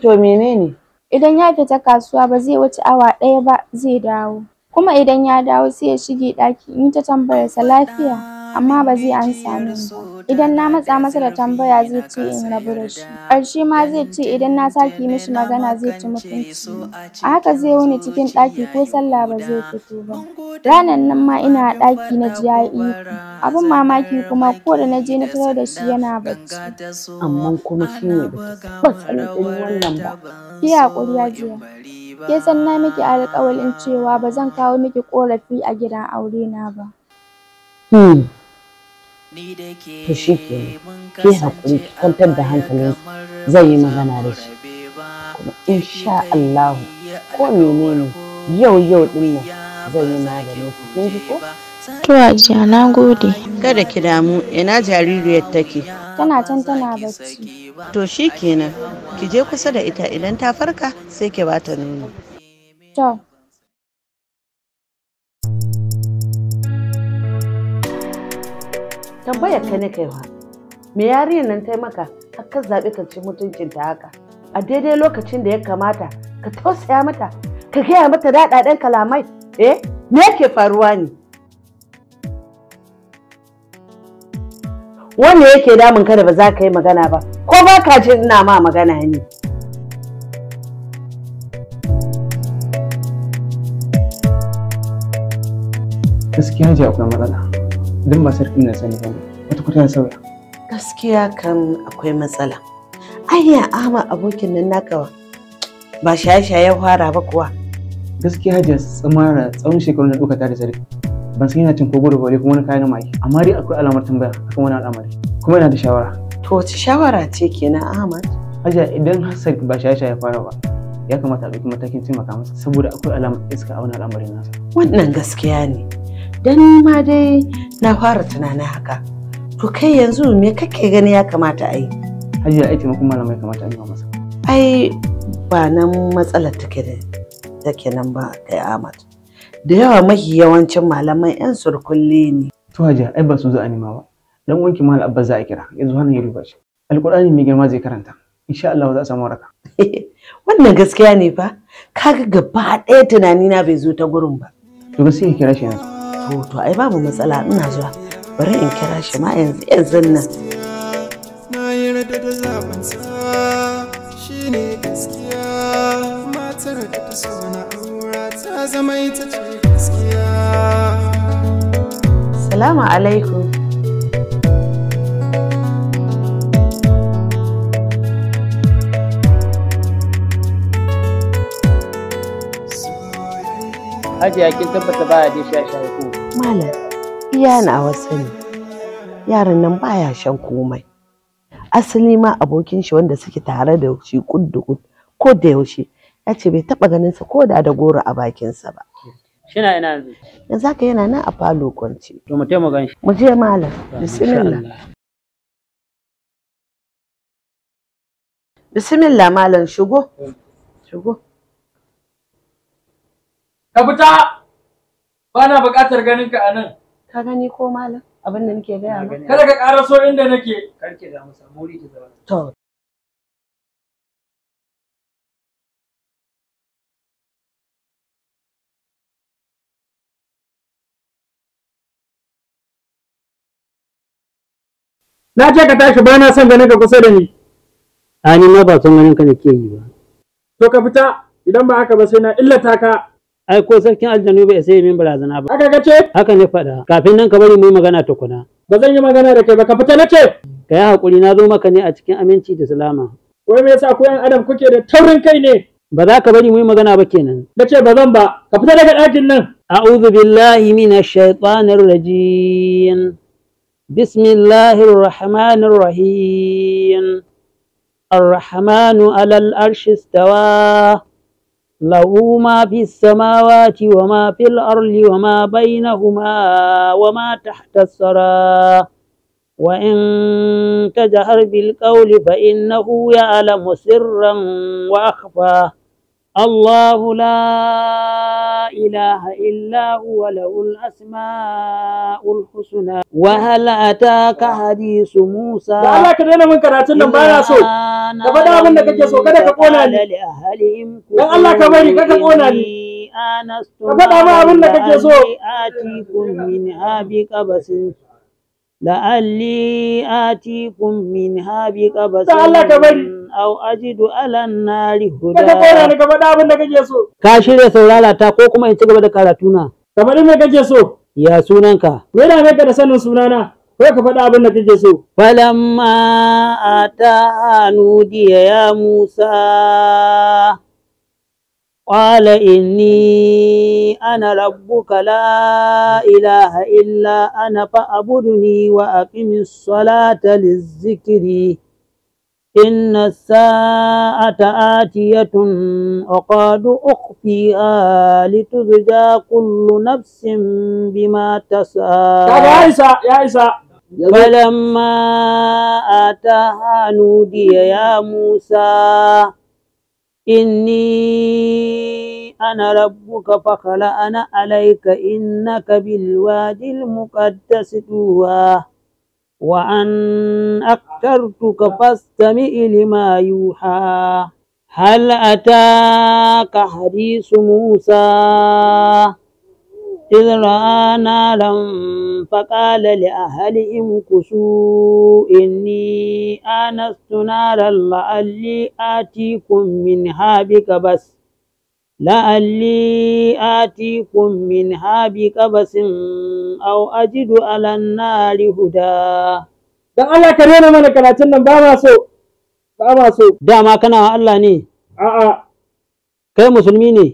[SPEAKER 2] To menene?
[SPEAKER 5] Idan ya fita kasuwa ba zai wuce awa 1 ba zai dawo. Kuma idan ya dawo sai ya shige ɗaki in ta tambayarsa lafiya amma ba zai amsa min ba. Idan na matsa masa da tambaya zai ce in rabu da shi. Ƙarshe ma zai ce idan na sake mishi magana zai ci mutunci. A haka zai wuni cikin ɗaki ko sallah ba zai fito ba. Ranar nan ma ina a ɗaki na ji ya yi ihu. Abin mamaki kuma ko da na je na tarar da shi yana bacci.
[SPEAKER 2] Amma kuma shi ne ba ta taɓa sanin irin wannan ba.
[SPEAKER 5] Ki haƙuri Hajiya. Ke san na miki alƙawarin cewa ba zan kawo miki ƙorafi a gidan aure na ba.
[SPEAKER 2] To shi kenan, ki haƙuri ki kwantar da hankalinki, zan yi magana da shi. Kuma insha Allahu ko menene yau ɗin nan zan yi maganin su, kin ji ko?
[SPEAKER 5] To Hajiya na gode.
[SPEAKER 2] Kada ki damu, ina jaririyar take?
[SPEAKER 5] Tana can tana bacci.
[SPEAKER 2] To shi kenan, ki je kusa da ita idan ta farka sai ki bata nono.
[SPEAKER 5] To.
[SPEAKER 2] Tambayar ka ne kaiwa, me yarinyar nan ta yi maka har ka zaɓi ka ci mutuncinta haka? A daidai lokacin da ya kamata ka tausaya mata, ka gaya mata daɗaɗen kalamai, me yake faruwa ne? Wanda yake damun ka da ba za ka yi magana ba, ko ba ka jin ina ma magana ne?
[SPEAKER 6] Gaskiya ji akwai matsala, don ba sarkin na sani ba ne, wata kuta ya sauya.
[SPEAKER 2] Gaskiya kan akwai matsala. Ayya Ahmad abokin nan naka ba shaye-shaye fara ba kuwa.
[SPEAKER 6] Gaskiya Hajiya tsamara tsawon shekarun da ɗauka ta da sarki. Ban san yana cin kogo da bole kuma wani kayan mai. Amma dai akwai alamar tambaya akan wani al'amari. Kuma yana da shawara.
[SPEAKER 2] To wace shawara ce kenan Ahmad?
[SPEAKER 6] Hajiya idan Hassan ba shaye-shaye fara ba, ya kamata a ɗauki matakin taimaka masa saboda akwai alamar iska a wani al'amarin nasa.
[SPEAKER 2] Wannan gaskiya ne. Dan ma dai na fara tunanin haka. To kai yanzu me kake gani ya kamata a yi?
[SPEAKER 6] Hajiya ai taimakon malamai kamata a yi masa.
[SPEAKER 2] Ai ba nan matsalar take nan ba kai Ahmad. Da yawa mahi yawancin malaman 'yan surkulle ne.
[SPEAKER 6] To Hajiya ai ba su za a nema ba. Dan wanki mal abba za a kira yanzu hannun ya duba shi. Alƙur'ani mai girma zai karanta. Insha Allah za a samu waraka.
[SPEAKER 2] Wannan gaskiya ne fa. Kaga gaba ɗaya tunanina bai zo ta gurin ba.
[SPEAKER 6] To gaskiya kira shi yanzu.
[SPEAKER 2] To ai babu matsala ina zuwa. Bari in kira shi ma yanzu nan.
[SPEAKER 7] Na yarda da zabansa shine gaskiya, matar da ta so na aura ta zama ita ce gaskiya.
[SPEAKER 2] Salamu alaikum.
[SPEAKER 12] Hajiya kin tabbata baya dai shaye-shaye ko?
[SPEAKER 2] Malam, iya nawa sani. Yaron nan baya shan komai. Asali ma abokin shi wanda suke tare da shi kud ko da yaushe ya ce bai taba ganin sa ko da goro a bakinsa ba.
[SPEAKER 12] Shina ina yanzu?
[SPEAKER 2] Yanzu haka yana nan a falo kwance.
[SPEAKER 12] To mu taimaka shi.
[SPEAKER 2] Mu je malam. Bismillah. Bismillah malam shigo. Shigo.
[SPEAKER 3] Ka fita! Ba na buƙatar ganin ka a nan.
[SPEAKER 2] Ka gani ko malam? Abin da nake gaya maka.
[SPEAKER 3] Kada ka ƙara so inda nake. Karke da musa, muri ki zama.
[SPEAKER 2] To.
[SPEAKER 3] Na ce ka tashi ba na son ganin ka kusa da ni.
[SPEAKER 12] A ni ma ba son ganin ka nake yi ba.
[SPEAKER 3] To ka fita idan ba haka ba sai na illata ka.
[SPEAKER 12] Ai ko sarkin aljanu bai sai min barazana ba.
[SPEAKER 3] Haka kace?
[SPEAKER 12] Haka ne faɗa. Kafin nan ka bari mu yi magana tukuna.
[SPEAKER 3] Ba zan yi magana da kai ba, ka fita nace.
[SPEAKER 12] Ka yi hakuri na zo maka ne a cikin aminci da salama.
[SPEAKER 3] Wai me yasa ku yan adam kuke da taurin kai ne?
[SPEAKER 12] Ba za ka bari mu yi magana ba kenan.
[SPEAKER 3] Nace ba zan ba, ka fita daga ɗakin nan.
[SPEAKER 14] أعوذ بالله من الشيطان الرجيم بسم الله الرحمن الرحيم الرحمن على العرش استوى له ما في السماوات وما في الأرض وما بينهما وما تحت الثرى وإن تجهر بالقول فإنه يعلم سرا وأخفى الله لا إله إلا هو له الأسماء الحسنى وهل أتاك حديث موسى
[SPEAKER 3] da Allah ka daina min karatun nan bana so ka faɗa abin da kake so kada ka kona ni dan Allah ka bari kada ka kona ni ka faɗa min abin da kake so
[SPEAKER 14] لعلي آتيكم منها بقبس أو أجد على النار هدى ka shirya saurara ta ko kuma in ci gaba da karatuna
[SPEAKER 3] kamar me kake so
[SPEAKER 14] ya sunanka
[SPEAKER 3] me da ka da sanin sunana ko ka faɗa abin da kake so
[SPEAKER 14] falamma ata nudiya ya Musa قال إني أنا ربك لا إله إلا أنا فاعبدني وأقم الصلاة للذكر إن الساعة آتية أكاد أخفيها لتجزى كل نفس بما تسعى فلما آتاها نودي يا موسى إني أنا ربك فخلعنا عليك إنك بالوادي المقدس طوى وأن أخترتك فاستمع لما يوحى هل أتاك حديث موسى إذ رأى نارا فقال لأهلهم كثوا إني آنست نارا لعلي آتيكم منها بقبس أو أجد على النار هدى
[SPEAKER 3] dan Allah ka rena mana karatun nan ba ma so
[SPEAKER 14] dama kana wa Allah ne
[SPEAKER 3] a'a
[SPEAKER 14] kai musulmi ne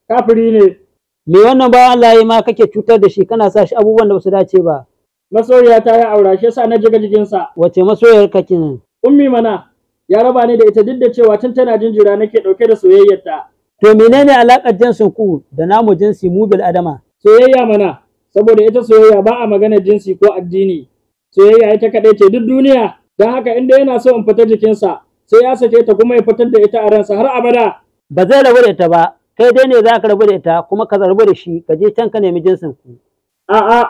[SPEAKER 3] kafiri ne
[SPEAKER 14] me wannan ba Allah ya ma kake cutar da shi kana sa shi abubuwan da ba su dace ba
[SPEAKER 3] masoyiya ta ya aura shi yasa na jiga jikinsa
[SPEAKER 14] wace masoyiyar ka kenan
[SPEAKER 3] ummi mana ya raba ni da ita duk da cewa tun tana jinjira nake dauke da soyayyarta
[SPEAKER 14] to menene alakar jinsin ku da namu jinsi mu bil adama
[SPEAKER 3] soyayya mana saboda ita soyayya ba a magana jinsi ko addini soyayya ita kadai ce duk duniya dan haka inda yana so in fita jikinsa sai ya sake ta kuma ya fitar da ita a ransa har abada
[SPEAKER 14] ba zai rabu da ita ba kai dai ne za ka rabu da ita kuma ka rabu da shi ka je can ka nemi jinsin ku
[SPEAKER 3] a'a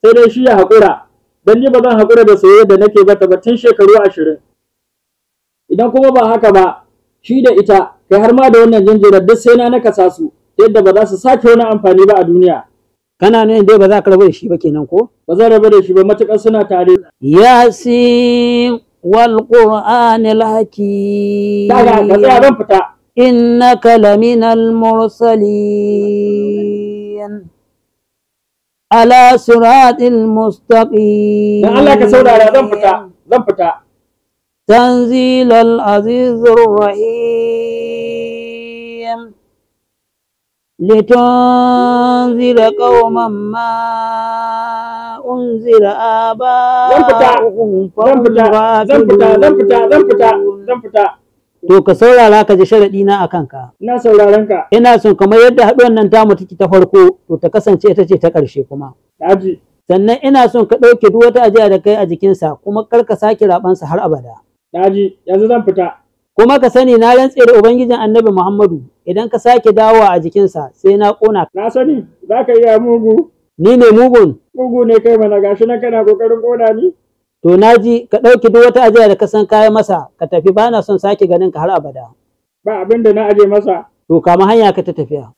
[SPEAKER 3] sai dai shi ya haƙura dan ni ba zan haƙura da soyayya da nake bata ba tun shekaru 20 idan kuma ba haka ba shi da ita kai har ma da wannan jinjirar duk sai na nakasa su yadda ba za su sake wani amfani ba a duniya
[SPEAKER 14] kana nuna dai ba za ka rabu da shi ba kenan ko
[SPEAKER 3] ba zan rabu da shi ba matuƙar suna tare
[SPEAKER 14] yasin wal qur'anil hakim
[SPEAKER 3] kaga ka tsaya zan fita
[SPEAKER 14] إنك لمن المرسلين على صراط المستقيم
[SPEAKER 3] الله كسودا زن فتا
[SPEAKER 14] تنزيل العزيز الرحيم لتنذر قوما ما أنزل آباؤهم فهم
[SPEAKER 3] غافلون
[SPEAKER 14] To ka saurara ka ji sharaɗi na a kanka.
[SPEAKER 3] Ina sauraron ka.
[SPEAKER 14] Ina son kamar yadda haɗuwan nan tamu take ta farko to ta kasance ita ce ta ƙarshe kuma.
[SPEAKER 3] Daji.
[SPEAKER 14] Sannan ina son ka ɗauke duk wata ajiya da kai a jikinsa kuma kar ka sake raɓansa har abada.
[SPEAKER 3] Daji, yanzu zan fita.
[SPEAKER 14] Kuma ka sani na rantse da Ubangijin Annabi Muhammadu idan ka sake dawowa a jikinsa sai na ƙona.
[SPEAKER 3] Na sani, za ka iya mugu.
[SPEAKER 14] Ni ne mugun.
[SPEAKER 3] Mugu ne kai mana gashi nan kana ƙoƙarin ƙona ni.
[SPEAKER 14] To na ji ka ɗauki duk wata ajiya da ka san kayan masa ka tafi ba na son sake ganin ka har abada.
[SPEAKER 3] Ba abin da na aje masa.
[SPEAKER 14] To kama hanya ka ta tafiya.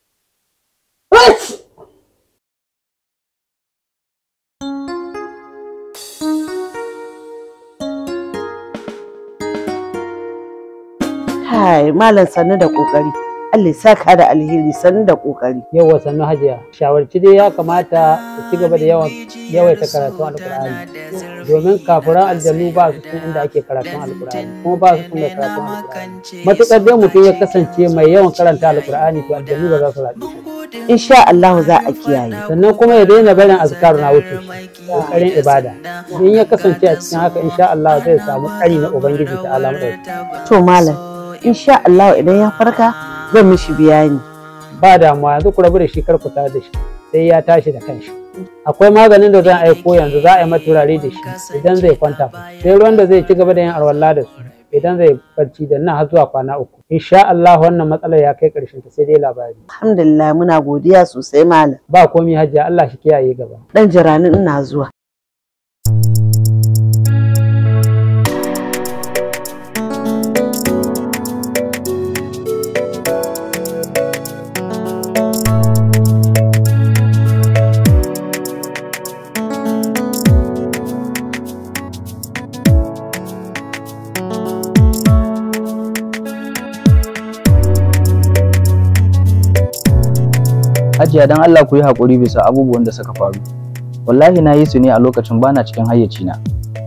[SPEAKER 2] Kai malam sannu da kokari Allah ya saka da alheri sannu da kokari.
[SPEAKER 14] Yawwa sannu hajiya. Shawarci dai ya kamata ta ci gaba da yawaita karatun alkur'ani. Domin kafiran aljannu ba su cikin inda ake karatun alkur'ani kuma ba su cikin mai karatun alkur'ani. Matuƙar dai mutum ya kasance mai yawan karanta alkur'ani to aljannu ba za su raɗe shi.
[SPEAKER 2] Insha Allah za a kiyaye.
[SPEAKER 14] Sannan kuma ya daina barin azkaru na wuce kokarin ibada. In ya kasance a cikin haka insha Allah zai samu tsari na Ubangiji ta alamu da.
[SPEAKER 2] To malam insha Allah idan ya farka zan mishi bayani.
[SPEAKER 14] Ba damuwa yanzu ku rabu da shi kar ku tare da shi sai ya tashi da kanshi. Akwai maganin da zan aiko yanzu za a yi mata turare da shi idan zai kwanta sai ruwan da zai ci gaba da yin arwalla da su idan zai barci da nan har zuwa kwana 3. Insha Allah wannan matsalar ya kai karshen ta sai dai labari.
[SPEAKER 2] Alhamdulillah muna godiya sosai malam.
[SPEAKER 14] Ba komai hajiya Allah shi kiyaye gaba.
[SPEAKER 2] Dan jiranin ina zuwa.
[SPEAKER 3] Hajiya dan Allah ku yi haƙuri bisa abubuwan da suka faru. Wallahi na yi su ne a lokacin bana cikin hayyacina.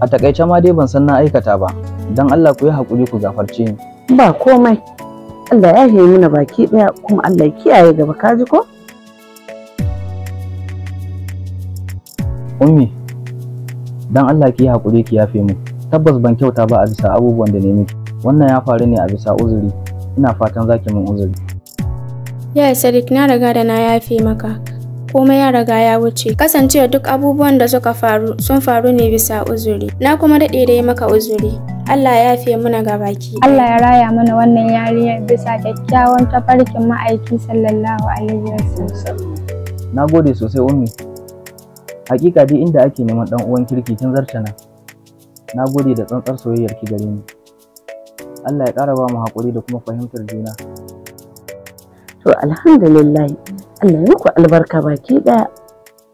[SPEAKER 3] A takaice ma dai ban san na aikata ba. Dan Allah ku yi haƙuri ku gafarce ni.
[SPEAKER 2] Ba komai. Allah ya yi mana baki ɗaya kuma Allah ya kiyaye gaba kaji ko?
[SPEAKER 3] Ummi, dan Allah ki yi haƙuri ki yafe mu. Tabbas ban kyauta ba a bisa abubuwan da ne miki. Wannan ya faru ne a bisa uzuri. Ina fatan zaki min uzuri.
[SPEAKER 5] Ya Sadiq na riga da na yafe maka. Komai ya riga ya wuce. Kasancewa duk abubuwan da suka faru sun faru ne bisa uzuri. Na kuma daɗe da yi maka uzuri. Allah ya yafe muna gabaki. Allah ya raya mana wannan yarinyar bisa kyakkyawan tafarkin ma'aiki sallallahu alaihi wasallam.
[SPEAKER 3] Na gode sosai Ummi. Hakika dai inda ake neman dan uwan kirki kin zarce nan. Na gode da tsantsar soyayyar ki gare ni. Allah ya ƙara ba mu haƙuri da kuma fahimtar juna.
[SPEAKER 2] To alhamdulillah Allah ya muku albarka baki ɗaya.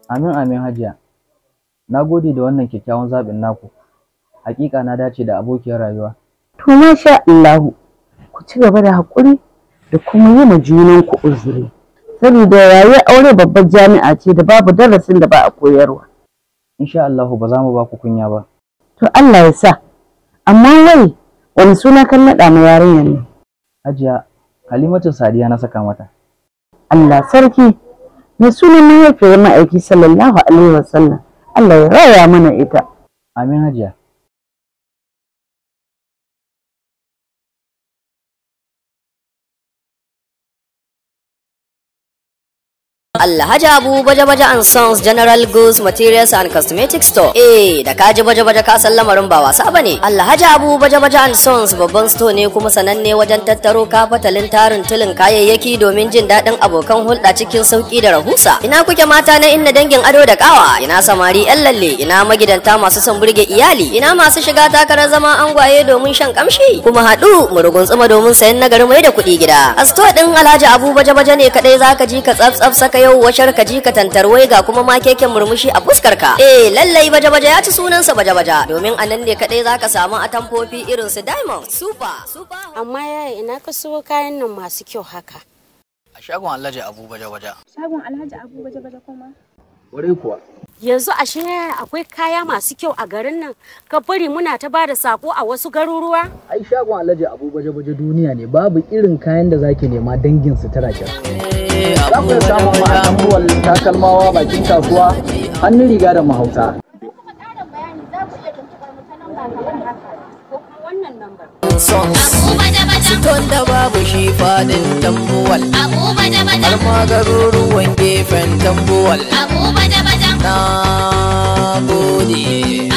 [SPEAKER 3] Amin amin hajiya. Na gode da wannan kyakkyawan zaɓin naku. Hakika na dace da abokiyar rayuwa.
[SPEAKER 2] To masha Allah ku ci gaba da haƙuri da kuma yi ma junan ku uzuri. Saboda rayuwar aure babbar jami'a ce da babu darasin da ba a koyarwa.
[SPEAKER 3] Insha Allah ba za mu ba ku kunya ba.
[SPEAKER 2] To Allah ya sa. Amma wai wani suna kan naɗa ma yarinyar ne?
[SPEAKER 3] Hajiya Halimatu Sadiya na saka mata.
[SPEAKER 2] Allah sarki, mai sunan mahaifiyar ma'aiki sallallahu alaihi wasallam. Allah ya raya mana ita.
[SPEAKER 3] Amin hajiya.
[SPEAKER 15] Alhaji Abu Baje-Baje and Sons General Goods Materials and Cosmetic Store. Da kaji baje-baje ka san lamarin ba wasa bane. Alhaji Abu Baje-Baje and Sons babban store ne kuma sananne wajen tattaro kafatalin tarin tulin kayayyaki domin jin daɗin abokan hulɗa cikin sauki da rahusa. Ina kuke mata na inna dangin ado da kawa, ina samari yan lalle, ina magidanta masu son burge iyali, ina masu shiga takarar zama angwaye domin shan kamshi. Kuma haɗu mu ruguntsuma domin sayan nagari mai da kuɗi gida. A store ɗin Alhaji Abu Baje-Baje ne kadai zaka ji ka tsaf saka yau washar ka ji ka tantarwai ga kuma ma keken murmushi a fuskar ka. Lallai baje-baje ya ci sunansa baje-baje domin a nan ne kadai zaka samu atamfofi irin su diamond super.
[SPEAKER 8] Amma yaya ina ka siyo kayan nan masu kyau haka?
[SPEAKER 3] A shagon Alhaji Abu Baje-Baje.
[SPEAKER 5] Shagon Alhaji Abu Baje-Baje kuma?
[SPEAKER 3] Ware kuwa.
[SPEAKER 8] Yanzu ashe akwai kaya masu kyau a garin nan, ka bari muna ta bada sako a wasu garuruwa?
[SPEAKER 3] Ai shagon Alhaji Abu Baje-Baje duniya ne, babu irin kayan da zaki nema dangin sutura kyau. Za ku samu ma'amuwar takalmawa bakin kasuwa, hannun riga da mahauta.
[SPEAKER 1] Siton da babu shi fadin tambuwal, har ma garuruwan gefen tambuwal. Na gode.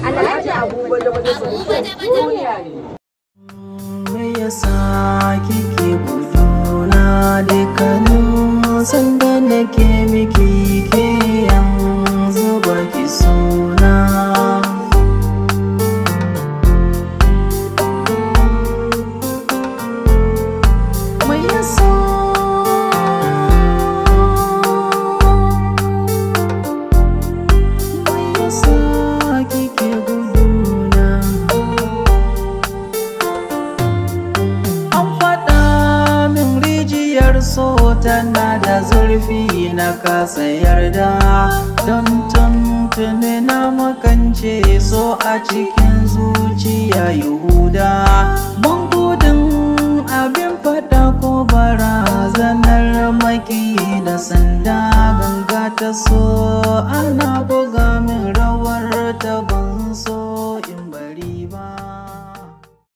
[SPEAKER 16] Alhaji Abu Baje-Baje
[SPEAKER 1] me yasa kike guduna dukkanin sanda nake miki ke yanzu baki suna. Me yasa kike guduna? so tana da zurfi na kasa yarda, don tuntuni na makance so a cikin zuciya Yahuda. Mun gudun abin fada ko barazanar maki da sanda, ganga ta so ana buga min rawar ta